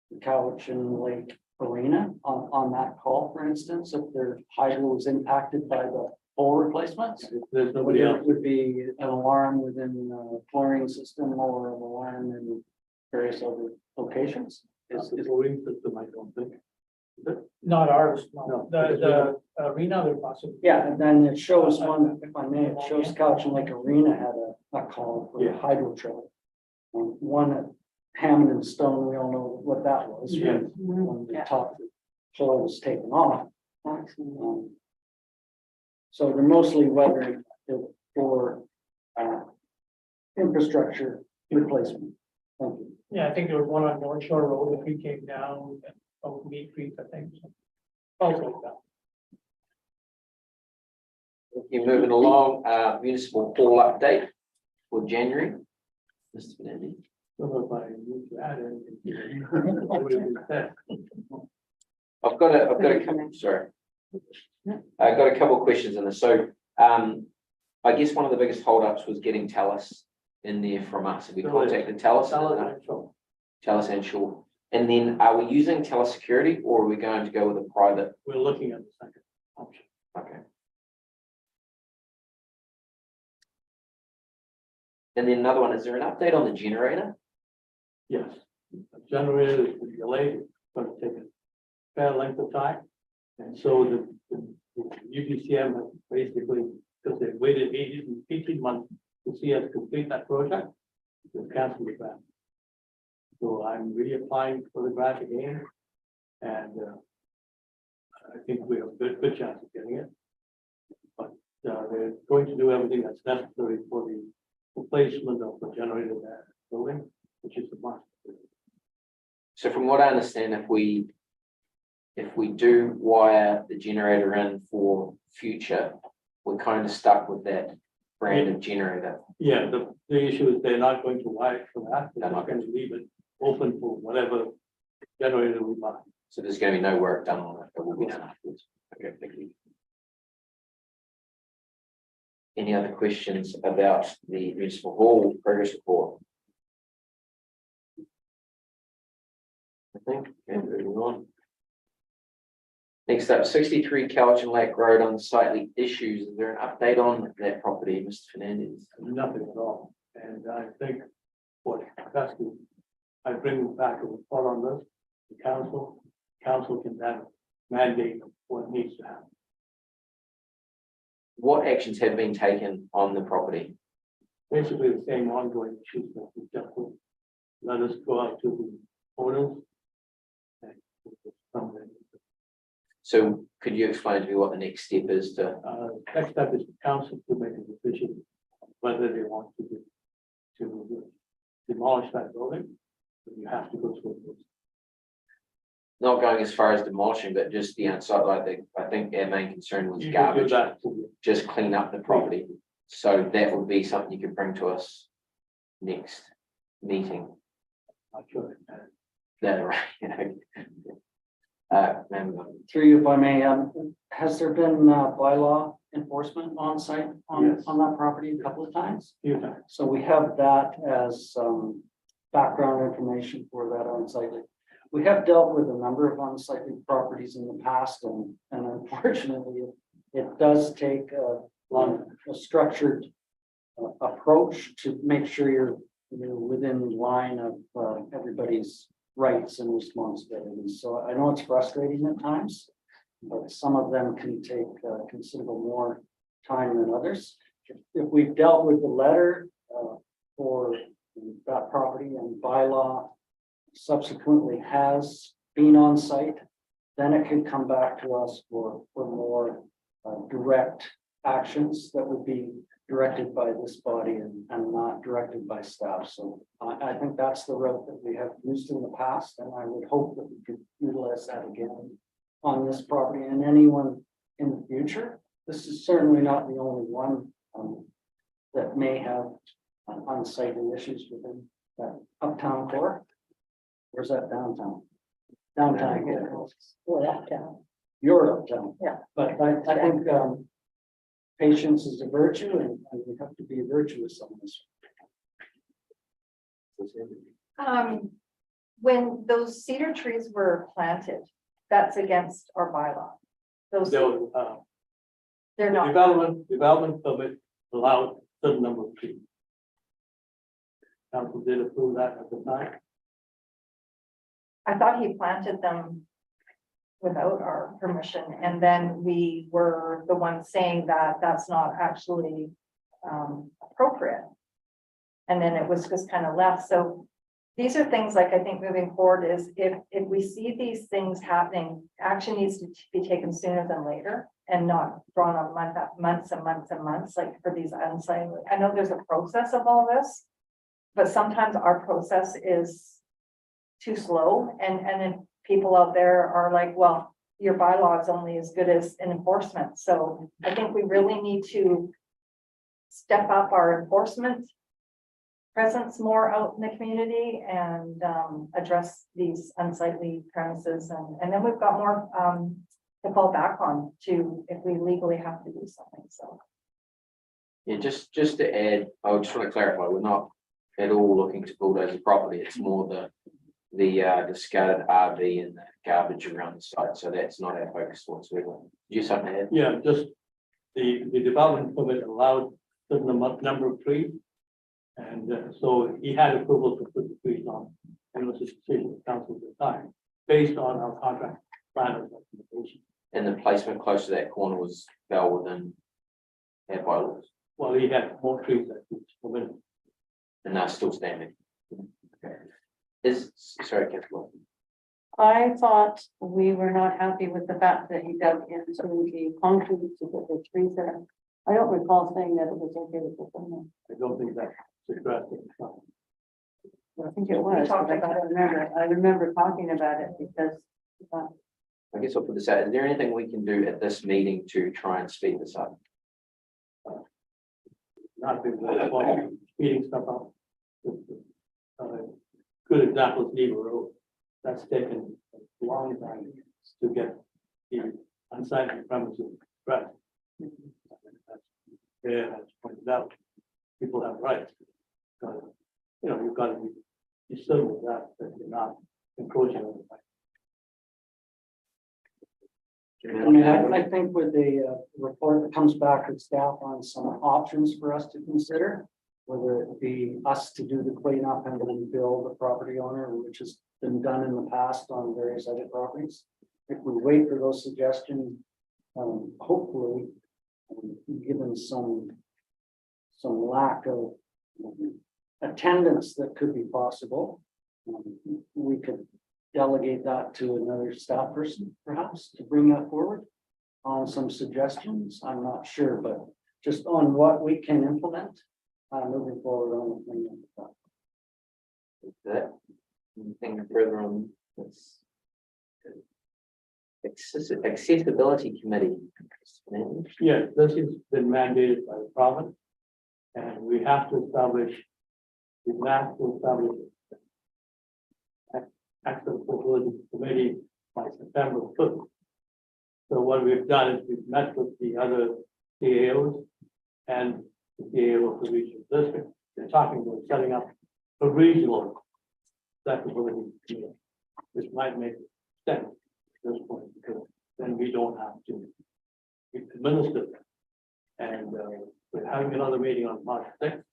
the Couch and Lake Arena on that call, for instance, if their hydro was impacted by the pole replacements. If there's nobody Whether else, it would be an alarm within the flooring system or an alarm in various other locations. it's a voting system, I don't think. Not ours, No, no. because The arena, they're possibly. Yeah, and then it shows one, if I may, it shows Couch and Lake Arena had a call for Yeah. hydro trouble. One at Hammond and Stone, we all know what that was. Yeah. When the Yeah. top pole was taken off. So they're mostly weathering it for infrastructure replacement. Thank you. Yeah, I think there was one on North Shore Road, if we came down, oh, Meat Creek, I think. Also like that. You're moving along, municipal hall update for January. Mr. Fernandez. Don't know if I need to add anything. What would it be said? I've got a couple, sorry. I've got a couple of questions in this. So, I guess one of the biggest holdups was getting Talus in there from us. We contacted Talus. Talus and Shaw. And then are we using Talus Security or are we going to go with a private? We're looking at the second option. Okay. And then another one, is there an update on the generator? Yes. The generator is delayed, it's going to take a fair length of time. And so the UBCM has basically, because they waited 18 months to see us complete that project, they've canceled the grant. So I'm reapplying for the grant again. And I think we have a good chance of getting it. But they're going to do everything that's necessary for the replacement of the generator in that building, which is the must. So from what I understand, if we do wire the generator in for future, we're kind of stuck with that brand of generator. Yeah, the issue is they're not going to wire it for that. They're not going to leave it open for whatever generator we buy. So there's going to be no work done on it, but will be done afterwards. Okay, thank you. Any other questions about the municipal hall progress report? I think, okay, moving on. Next up, 63 Cowichan Lake Road unsightly issues. Is there an update on that property, Mr. Fernandez? Nothing at all. And I think what best is I bring back a report on this, the council can then mandate what needs to happen. What actions have been taken on the property? Basically the same ongoing issues that we just let us go out to the owners and So could you explain to me what the next step is to, Next step is the council to make a decision whether they want to demolish that building. You have to go through this. not going as far as demolishing, but just the outside, like I think our main concern was You can do garbage, that. just clean up the property. So that would be something you could bring to us next meeting. Not sure. Yeah, right, you know. Member. Through you, if I may, has there been bylaw enforcement on site Yes. on that property a couple of times? Few times. So we have that as background information for that unsightly. We have dealt with a number of unsightly properties in the past, and unfortunately, it does take a structured approach to make sure you're within the line of everybody's rights and responsibilities. So I know it's frustrating at times, but some of them can take considerable more time than others. If we've dealt with the letter for that property and bylaw subsequently has been on site, then it can come back to us for more direct actions that would be directed by this body and not directed by staff. So I think that's the route that we have used in the past, and I would hope that we could utilize that again on this property and anyone in the future. This is certainly not the only one that may have unsightly issues within that uptown core. Where's that downtown? Downtown. Or uptown. You're uptown. Yeah. But I think patience is a virtue, and we have to be virtuous on this. When those cedar trees were planted, that's against our bylaw. Those, they're not. Development permit allowed certain number of trees. Council did approve that at the time. I thought he planted them without our permission, and then we were the ones saying that that's not actually appropriate. And then it was just kind of left. So these are things like, I think moving forward is if we see these things happening, action needs to be taken sooner than later and not drawn on months and months and months, like for these unsightly. I know there's a process of all this, but sometimes our process is too slow, and then people out there are like, well, your bylaw is only as good as an enforcement. So I think we really need to step up our enforcement presence more out in the community and address these unsightly premises, and then we've got more to fall back on to if we legally have to do something. So Yeah, just to add, I just want to clarify, we're not at all looking to bulldoze the property. It's more the discarded RV and the garbage around the site. So that's not our focus whatsoever. Do you something to add? Yeah, just the development permit allowed certain number of trees. And so he had approval to put the trees on, and it was a decision of council at the time, based on our contract planner's recommendation. And the placement close to that corner was fell within our bylaws, Well, he had more trees that he permitted. and they're still standing. Okay. Sorry, Councillor. I thought we were not happy with the fact that he dug into the concrete to put the trees there. I don't recall saying that it was okay with the thing. I don't think that's addressed. I think it was. talked but I about can't it. remember. I remember talking about it because I guess I'll put this out. Is there anything we can do at this meeting to try and speed this up? Not been speeding stuff up. Good example is Neva Road. That's taken a long time to get the unsightly premises right. Yeah, as pointed out, people have rights. You've got to be certain of that you're not encroaching on the right. I mean, I think with the report that comes back with staff on some options for us to consider, whether it be us to do the cleanup and then bill the property owner, which has been done in the past on various other properties. If we wait for those suggestions, hopefully, given some lack of attendance that could be possible, we could delegate that to another staff person, perhaps, to bring that forward. On some suggestions, I'm not sure, but just on what we can implement, moving forward on the thing. That, anything further on this? Accessibility committee. Yeah, this has been mandated by the province. And we have to establish, we have to establish accessibility committee by September 5th. So what we've done is we've met with the other CAOs and the CAO of the regional district. They're talking about setting up a regional accessibility committee, which might make sense at this point, because then we don't have to administer them. And we're having another meeting on March 6th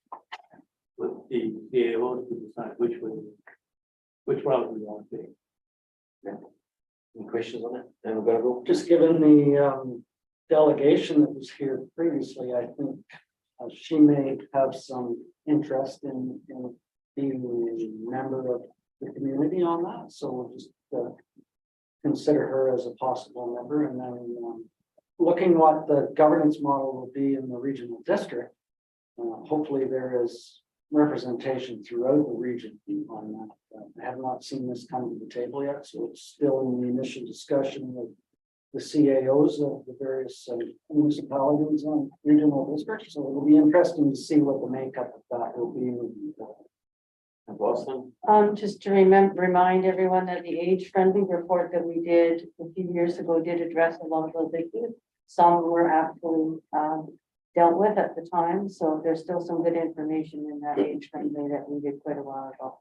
with the CAOs to decide which route we want to take. Any questions on it? And we've got to go. Just given the delegation that was here previously, I think she may have some interest in being a member of the community on that. So we'll just consider her as a possible member, and then looking what the governance model will be in the regional district. Hopefully there is representation throughout the region on that. I have not seen this come to the table yet, so it's still in the initial discussion with the CAOs of the various municipalities and regional districts. So it'll be interesting to see what the makeup of that will be. And Boston. Just to remind everyone that the age-friendly report that we did a few years ago did address a lot of those issues. Some were actually dealt with at the time, so there's still some good information in that age-friendly that we did quite a while ago.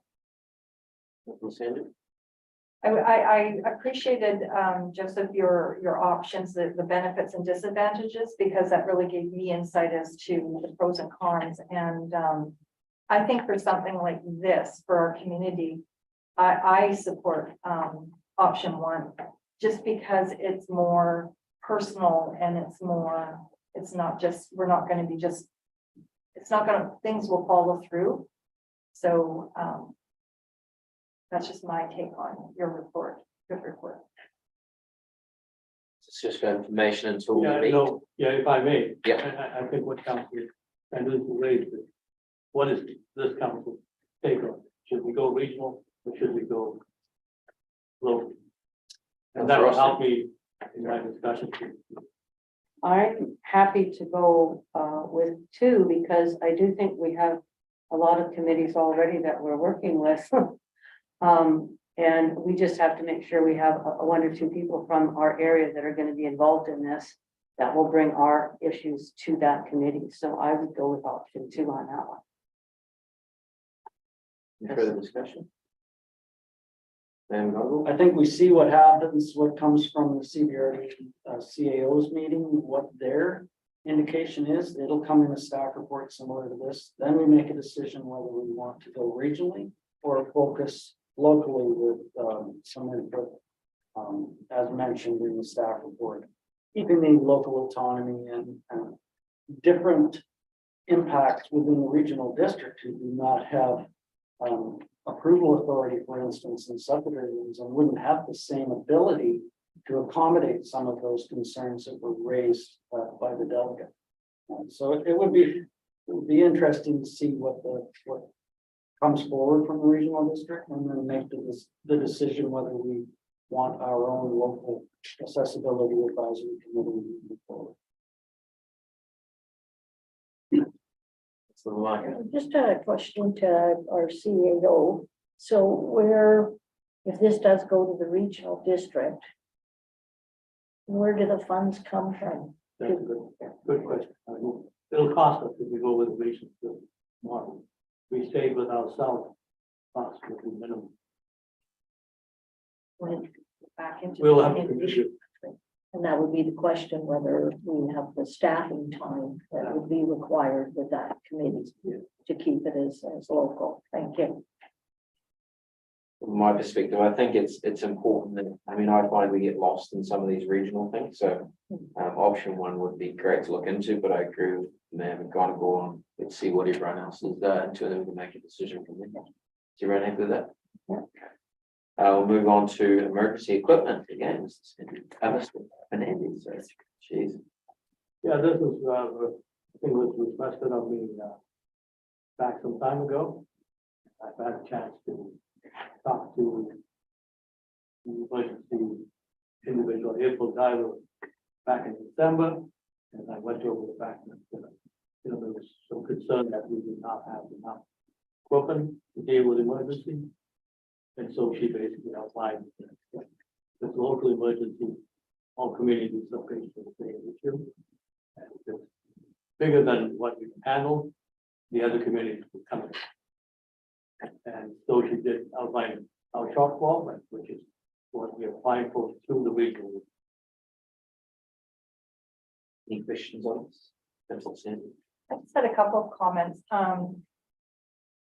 I appreciated, Joseph, your options, the benefits and disadvantages, because that really gave me insight as to the pros and cons. And I think for something like this, for our community, I support option one, just because it's more personal and it's not just, we're not going to be just, it's not going to, things will follow through. So that's just my take on your report, good report. It's just for information until we Yeah, meet. no, yeah, if I may. Yeah. I think what council and this is raised is, what is this council take on it? Should we go regional or should we go local? And that will help me in my discussion. I'm happy to go with two, because I do think we have a lot of committees already that we're working with. And we just have to make sure we have one or two people from our area that are going to be involved in this, that will bring our issues to that committee. So I would go with option two on that one. Any further discussion? And go. I think we see what happens, what comes from the CBRD CAOs meeting, what their indication is. It'll come in a staff report similar to this. Then we make a decision whether we want to go regionally or focus locally with some input, as mentioned in the staff report, keeping the local autonomy and different impacts within the regional district who do not have approval authority, for instance, in subdivisions, and wouldn't have the same ability to accommodate some of those concerns that were raised by the delegate. So it would be interesting to see what comes forward from the regional district, and then make the decision whether we want our own local accessibility advisory committee moving forward. So Just a question to our CAO. So if this does go to the regional district, where do the funds come from? That's a good question. It'll cost us if we go with the regional model. We stayed with ourselves, cost will be minimum. Back into. We'll have to contribute. And that would be the question, whether we have the staffing time that would be required with that committee to keep it as local. Thank you. from my perspective, I think it's important that, I mean, I find we get lost in some of these regional things, so option one would be great to look into, but I agree with them and kind of go on, let's see what everyone else has done until then we can make a decision from there. Is everyone happy with that? Yeah. We'll move on to emergency equipment again. Fernandez, so, geez. Yeah, this is, thing was requested of me, back some time ago. I've had a chance to talk to the emergency individual, April Diver, back in December. And I went over the fact that, there was some concern that we did not have enough equipment to deal with emergency. And so she basically outlined that this local emergency, all communities are faced with the same issue. And if it's bigger than what we can handle, the other communities will come in. And so she did outline our shortfall, which is what we are applying for through the regional. Any questions on this? Councillor Sandy? I just had a couple of comments.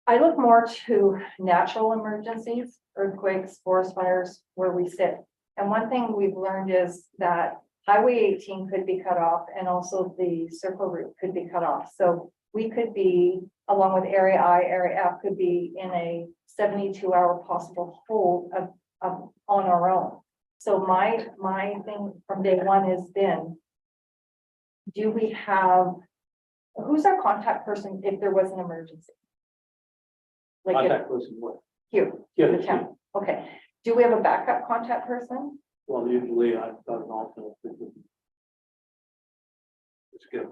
I look more to natural emergencies, earthquakes, forest fires, where we sit. And one thing we've learned is that Highway 18 could be cut off and also the circle route could be cut off. So we could be, along with Area I, Area F, could be in a 72-hour possible hold of on our own. So my thing from day one has been, do we have, who's our contact person if there was an emergency? Like Contact person, what? here, Yeah, the town, okay. Do we have a backup contact person? well, usually I've got an alternate. It's good.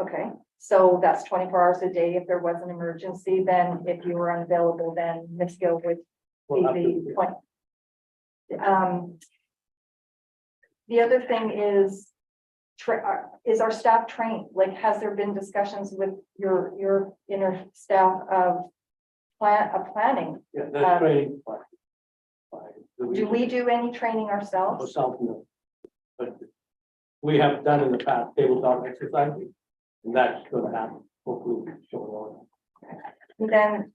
Okay, so that's 24 hours a day if there was an emergency, then if you were unavailable, then Ms. Gill would We'll have be to- the point. The other thing is our staff trained? Like, has there been discussions with your inner staff of planning? Yeah, that's training. by the Do we do any training ourselves? Ourselves, no. But we have done in the past tabletop exercises, and that's going to happen, hopefully, shortly. And then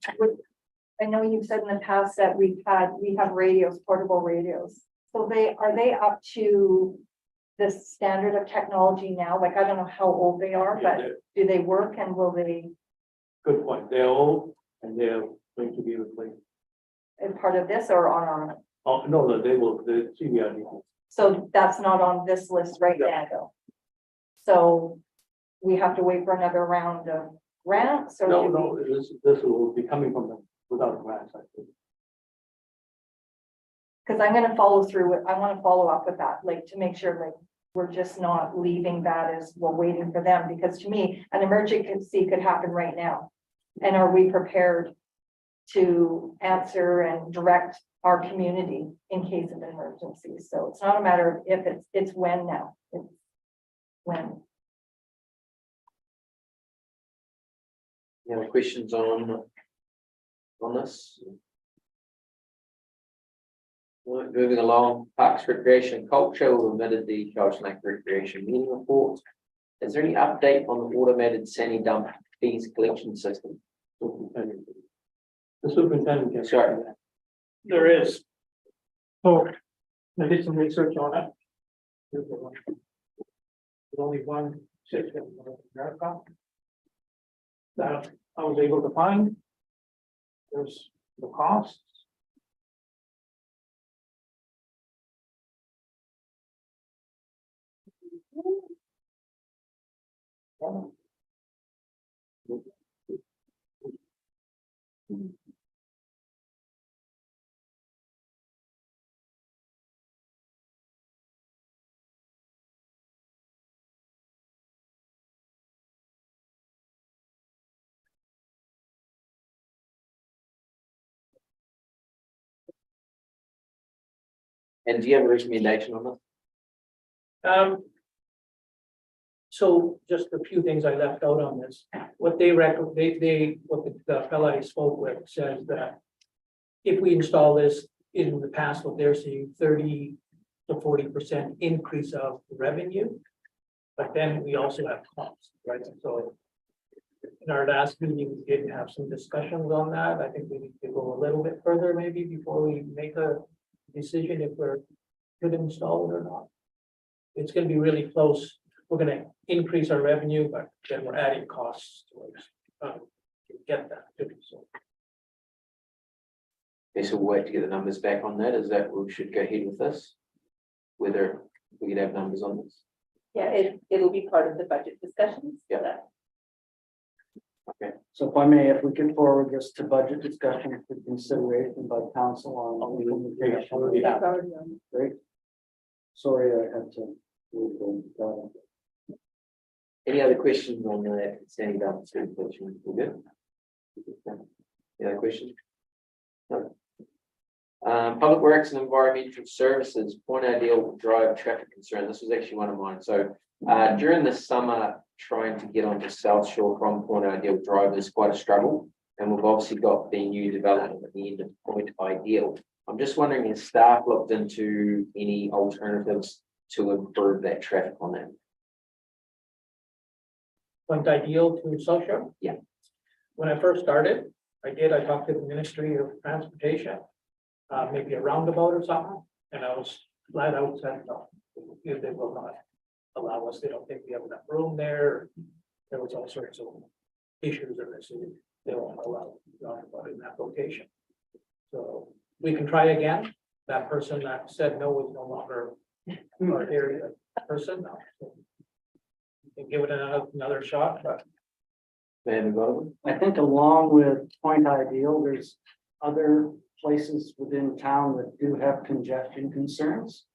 I know you've said in the past that we have radios, portable radios. So are they up to the standard of technology now? Like, I don't know how old they are, Yeah, but do they work and will they, good point. They're old and they're going to be replaced. as part of this or on our own? Oh, no, they will, the CBRD. So that's not on this list right now, though. So we have to wait for another round of grants or? No, this will be coming from them without grants, I think. Because I'm gonna follow through with, I want to follow up with that, like, to make sure, like, we're just not leaving that as we're waiting for them, because to me, an emergency could happen right now. And are we prepared to answer and direct our community in case of an emergency? So it's not a matter of if, it's when now. It's when. Any other questions on this? Right, moving along, Parks, Recreation and Culture will omitted the Charles Lake Recreation Meeting report. Is there any update on the automated sandy dump fees collection system? The superintendent can. Sorry. There is. So I did some research on it. There's only one system in America that I was able to find. There's the costs. And do you have a recommendation on this? So just a few things I left out on this. What they recommend, what the fella I spoke with says that if we install this in the past, what they're seeing 30 to 40% increase of revenue. But then we also have costs, right? So in our last meeting, we did have some discussions on that. I think we need to go a little bit further maybe before we make a decision if we're going to install it or not. It's going to be really close. We're going to increase our revenue, but then we're adding costs to get that too. So Okay, so we'll wait to get the numbers back on that. Is that we should go ahead with this? Whether we could have numbers on this? Yeah, it'll be part of the budget discussions. Yeah. That- So if I may, if we could forward this to budget discussion for consideration by council on implementation. It's already on. Great. Sorry, I had to. Any other questions on that standing down student portion? We're good? Any other questions? No. Public Works and Environmental Services, Point Ideal Drive traffic concern. This was actually one of mine. So during the summer, trying to get onto South Shore from Point Ideal Drive is quite a struggle. And we've obviously got the new development at the end of Point Ideal. I'm just wondering if staff looked into any alternatives to improve that traffic on that. Point Ideal to South Shore? Yeah. When I first started, I talked to the Ministry of Transportation, maybe a roundabout or something, and I was flat out said, no, they will not allow us, they don't think we have enough room there. There was all sorts of issues in this, they won't allow roundabout in that location. So we can try again. That person that said no is no longer our area person now. So we can give it another shot, but Man, I think along with Point Ideal, there's other places within town that do have congestion concerns.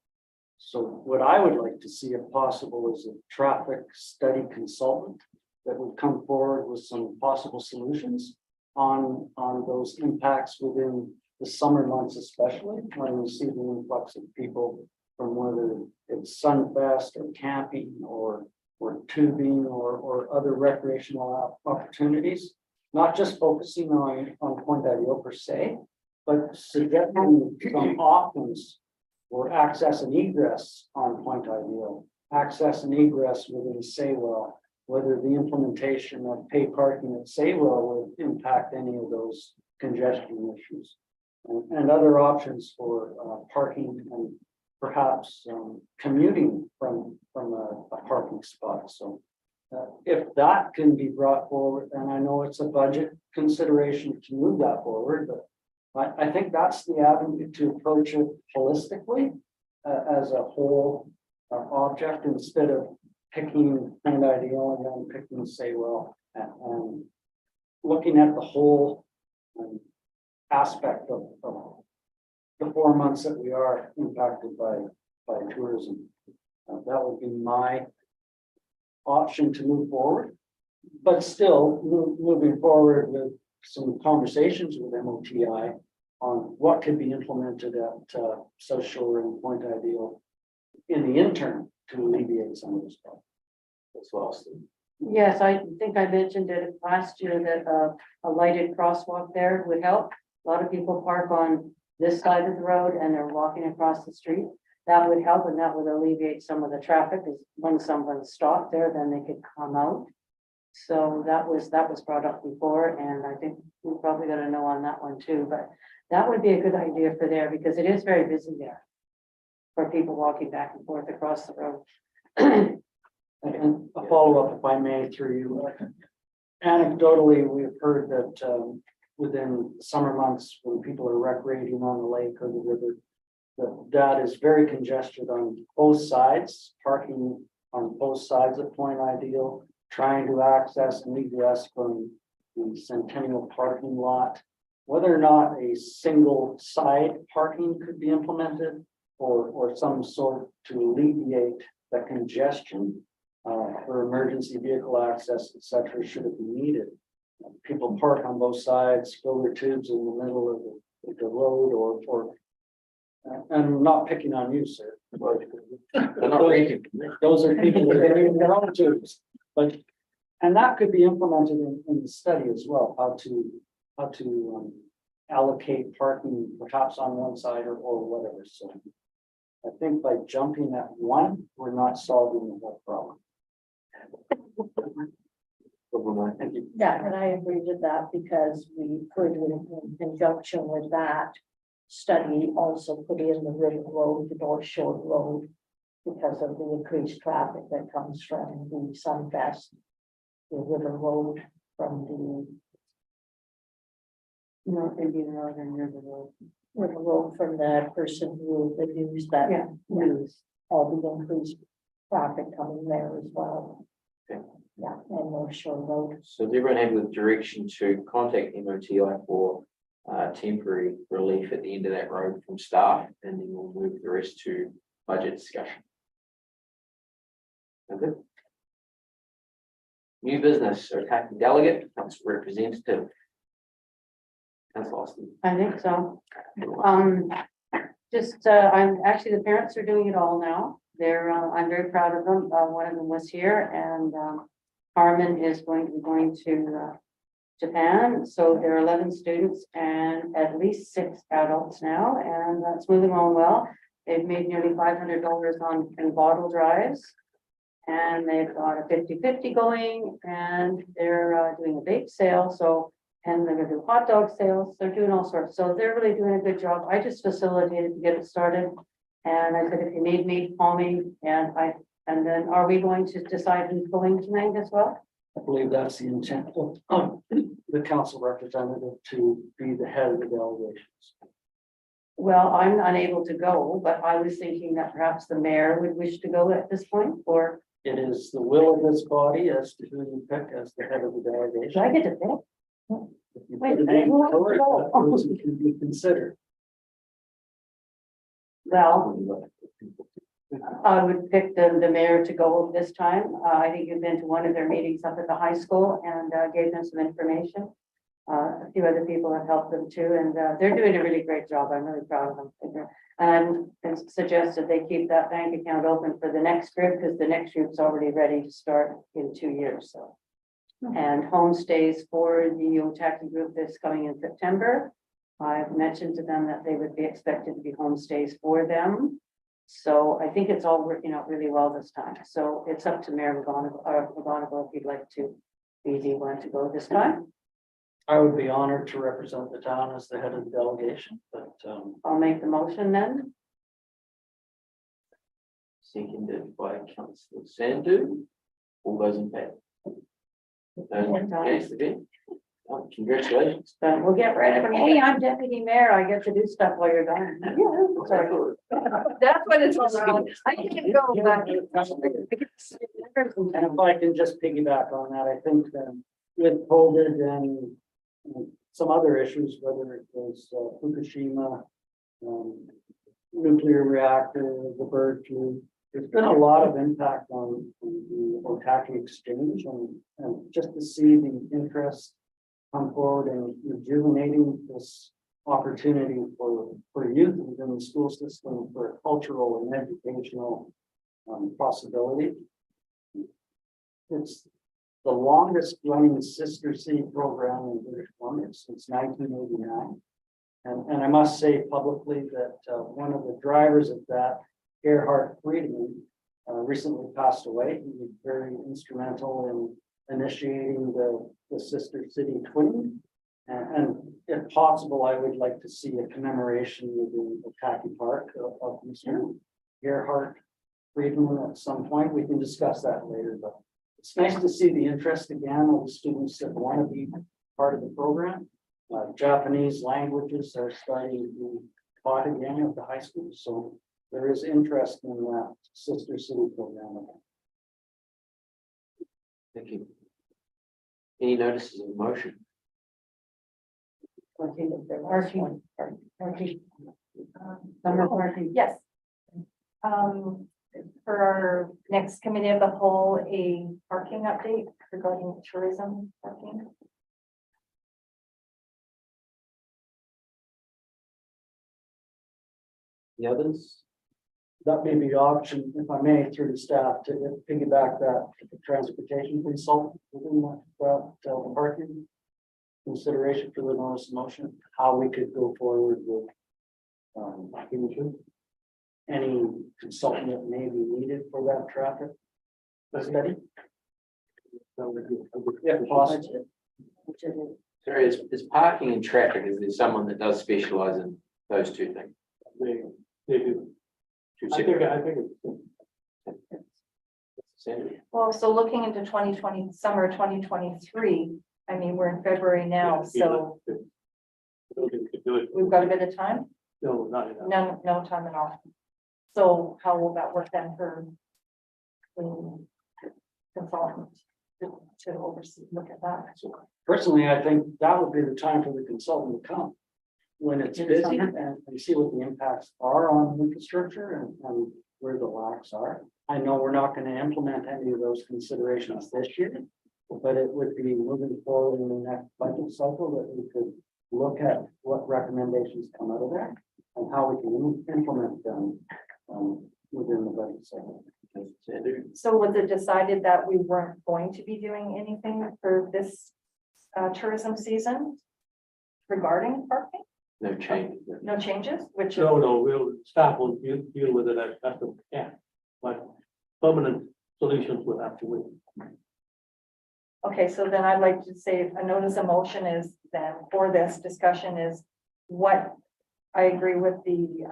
So what I would like to see, if possible, is a traffic study consultant that would come forward with some possible solutions on those impacts within the summer months, especially when we see the influx of people from whether it's Sunfest or camping or tubing or other recreational opportunities, not just focusing on Point Ideal per se, but suggesting some options for access and egress on Point Ideal, access and egress within Saywell, whether the implementation of pay parking at Saywell would impact any of those congestion issues, and other options for parking and perhaps commuting from a parking spot. So if that can be brought forward, and I know it's a budget consideration to move that forward, but I think that's the avenue to approach it holistically as a whole object instead of picking Point Ideal and then picking Saywell and looking at the whole aspect of the 4 months that we are impacted by tourism. That would be my option to move forward, but still moving forward with some conversations with MOTI on what could be implemented at South Shore and Point Ideal in the interim to alleviate some of this problem. That's lost. Yes, I think I mentioned it last year that a lighted crosswalk there would help. A lot of people park on this side of the road and they're walking across the street. That would help and that would alleviate some of the traffic, because when someone stopped there, then they could come out. So that was brought up before, and I think we probably got to know on that one too, but that would be a good idea for there because it is very busy there for people walking back and forth across the road. And a follow-up, if I may, through you. Anecdotally, we've heard that within summer months, when people are recreating on the lake or the river, that is very congested on both sides, parking on both sides of Point Ideal, trying to access and egress from the Centennial parking lot. Whether or not a single side parking could be implemented or some sort to alleviate the congestion for emergency vehicle access, etc., should it be needed. People park on both sides, fill their tubes in the middle of the road or and I'm not picking on you, sir. Those are people that are in their own tubes, but and that could be implemented in the study as well, how to allocate parking perhaps on one side or whatever. So I think by jumping at one, we're not solving the whole problem. Thank you. Yeah, and I agree with that because we could, in conjunction with that study, also put in the River Road, the North Shore Road, because of the increased traffic that comes from the Sunfest, the River Road from the North Indian Road and River Road. With a road from the person who the news that Yeah. news, all the increased traffic coming there as well. Okay. Yeah, and North Shore Road. So is everyone happy with direction to contact MOTI for temporary relief at the end of that road from staff, and then we'll move the rest to budget discussion. Okay. New business, so attacking delegate, council representative. Council Austin. I think so. I'm actually, the parents are doing it all now. I'm very proud of them. One of them was here, and, Harmon is going to be going to, Japan. So there are 11 students and at least 6 adults now, and that's moving along well. They've made nearly $500 in bottle drives. And they've got a 50-50 going, and they're doing a bake sale, and they're gonna do hot dog sales, they're doing all sorts, so they're really doing a good job. I just facilitated to get it started. And I said, if you need me, call me, and then are we going to decide who's going tonight as well? I believe that's the intent of the council representative to be the head of the delegations. Well, I'm unable to go, but I was thinking that perhaps the mayor would wish to go at this point, or It is the will of this body as to who you pick as the head of the do delegation. I get to pick? If you Wait, put a name who wants to forward, go? that person can be considered. Well, I would pick the mayor to go this time. I think you've been to one of their meetings up at the high school and gave them some information. A few other people have helped them too, and they're doing a really great job. I'm really proud of them. And I'm suggested they keep that bank account open for the next group, because the next group's already ready to start in 2 years, so. And homestays for the Otaki group that's coming in September. I've mentioned to them that they would be expected to be homestays for them. So I think it's all working out really well this time. So it's up to Mayor McGonigal if he'd like to be the one to go this time. I would be honored to represent the town as the head of the delegation, but I'll make the motion then. Seconded by Councillor Sandu. All those in favor? Yes, again. Congratulations. Then we'll get rid of it. Hey, I'm deputy mayor. I get to do stuff while you're gone. Yeah, sorry. That's what it's all about. I can't go back. and if I can just piggyback on that, I think with COVID and some other issues, whether it was Fukushima, nuclear reactor, the bird flu, there's been a lot of impact on the Otaki exchange, and just to see the interest come forward and rejuvenating this opportunity for youth within the school system for cultural and educational possibility. It's the longest running sister city program in British Columbia since 1989. And I must say publicly that one of the drivers of that, Gerhard Friedman, recently passed away. He was very instrumental in initiating the sister city twinning. And if possible, I would like to see a commemoration within the Otaki Park of Mr. Gerhard Friedman at some point. We can discuss that later, but it's nice to see the interest again of the students that want to be part of the program. Japanese languages are starting to be taught again at the high school, so there is interest in that sister city program. Thank you. Any notices of motion? Parking. Summer parking. Yes. For our next committee of the whole, a parking update regarding tourism parking. The others? That may be an option, if I may, through the staff to piggyback that transportation consultant within that parking consideration for the notice of motion, how we could go forward with any consultant that may be needed for that traffic study. If possible. Sorry, is parking and traffic, is there someone that does specialize in those two things? They do. Two I separate- think it's, Sandu? Well, so looking into 2020, summer 2023, I mean, we're in February now, so building could do it. We've got a bit of time? No, not enough. No time at all. So how will that work then for the consultant to oversee, look at that? Personally, I think that would be the time for the consultant to come. When it's In the busy summer? and see what the impacts are on infrastructure and where the lacks are. I know we're not gonna implement any of those considerations this year. But it would be moving forward in the next budget cycle that we could look at what recommendations come out of there. And how we can implement them within the budget cycle. So was it decided that we weren't going to be doing anything for this tourism season regarding parking? No change. No changes, which is, No, staff will deal with it as best as we can, but permanent solutions will have to wait. okay, so then I'd like to say, a notice of motion is then for this discussion is what I agree with the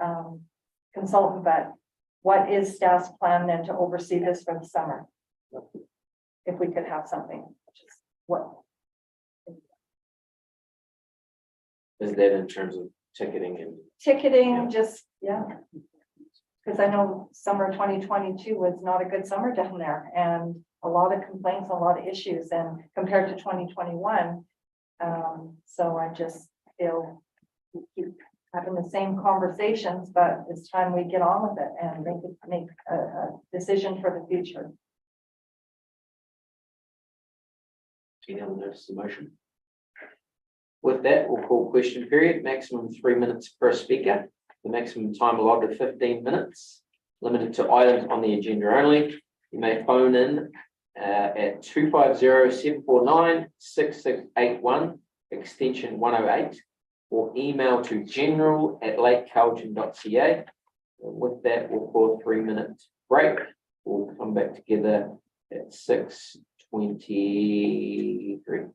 consultant, but what is staff's plan then to oversee this for the summer? If we could have something, which is what, Is that in terms of ticketing and? ticketing, just, yeah. Because I know summer 2022 was not a good summer down there and a lot of complaints, a lot of issues and compared to 2021. So I just feel we keep having the same conversations, but it's time we get on with it and make a decision for the future. Any other notice of motion? With that, we'll call question period, maximum 3 minutes per speaker. The maximum time allotted 15 minutes, limited to items on the agenda only. You may phone in at 250-749-6681, extension 108, or email to general@lakeculture.ca. With that, we'll call a 3-minute break. We'll come back together at 6:23.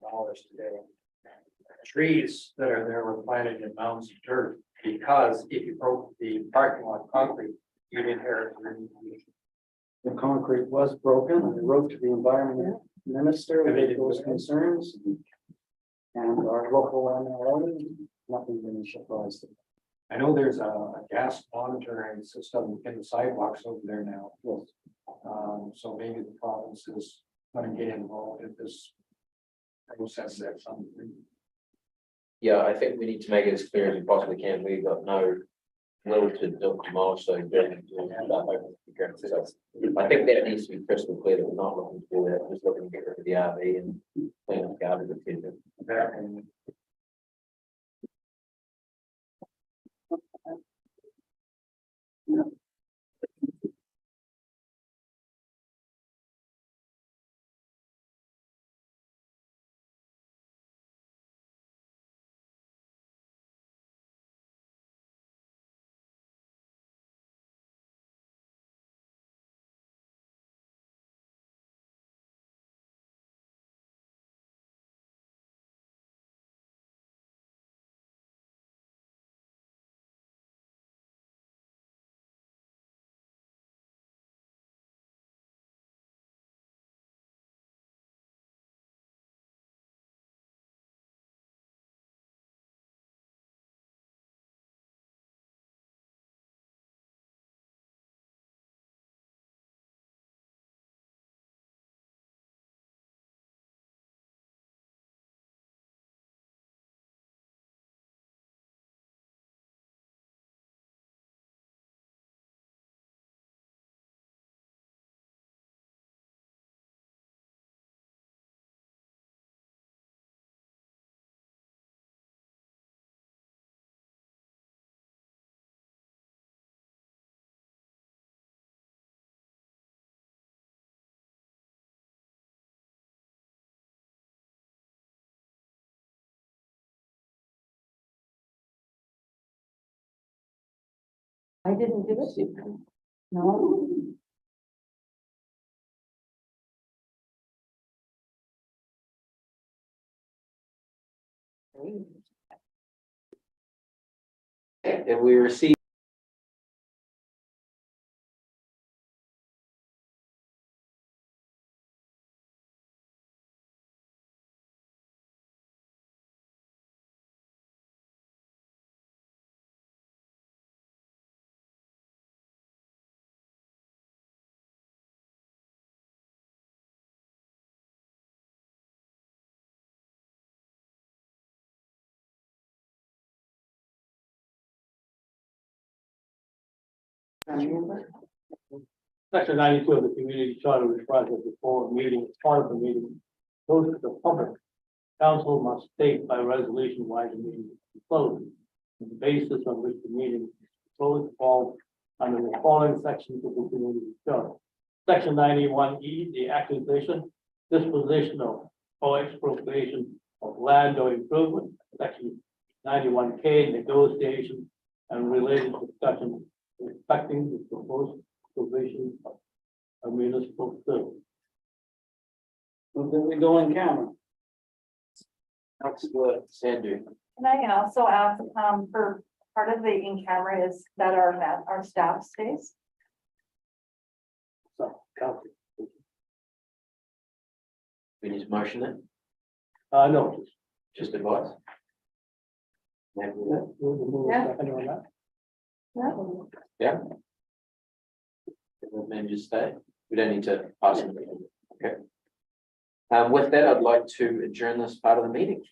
Dollars today. Trees that are there were planted in mounds of dirt, because if you broke the parking lot concrete, you'd inherit. The concrete was broken and I wrote to the environment minister with those concerns. And our local MLA, nothing been surprised. I know there's a gas monitoring system in the sidewalks over there now. Yes. So maybe the province is gonna get involved in this process at some point. Yeah, I think we need to make it as clear as we possibly can. We've got no will to demolish those buildings. I think that needs to be crystal clear that we're not looking to do that, we're just looking to get rid of the RV and clean up garbage. That I didn't do it. No. And we received. Section 92 of the community charter requires that before a meeting, as part of the meeting, goes to the public. Council must state by resolution why the meeting is closed. And the basis on which the meeting is closed falls under the following sections of the community charter. Section 91E, the acquisition, disposition of or expropriation of land or improvement. Section 91K, negotiation and related discussion respecting the proposed provision of a municipal service. Well, then we go in camera. Councillor Sandu. Can I also ask, for part of the in-camera is that our staff stays? So, council. We need to motion it, No, just advice. Maybe with it. we'll move Yeah. second on that. No. Yeah. Then just stay. We don't need to pass it. Okay. With that, I'd like to adjourn this part of the meeting.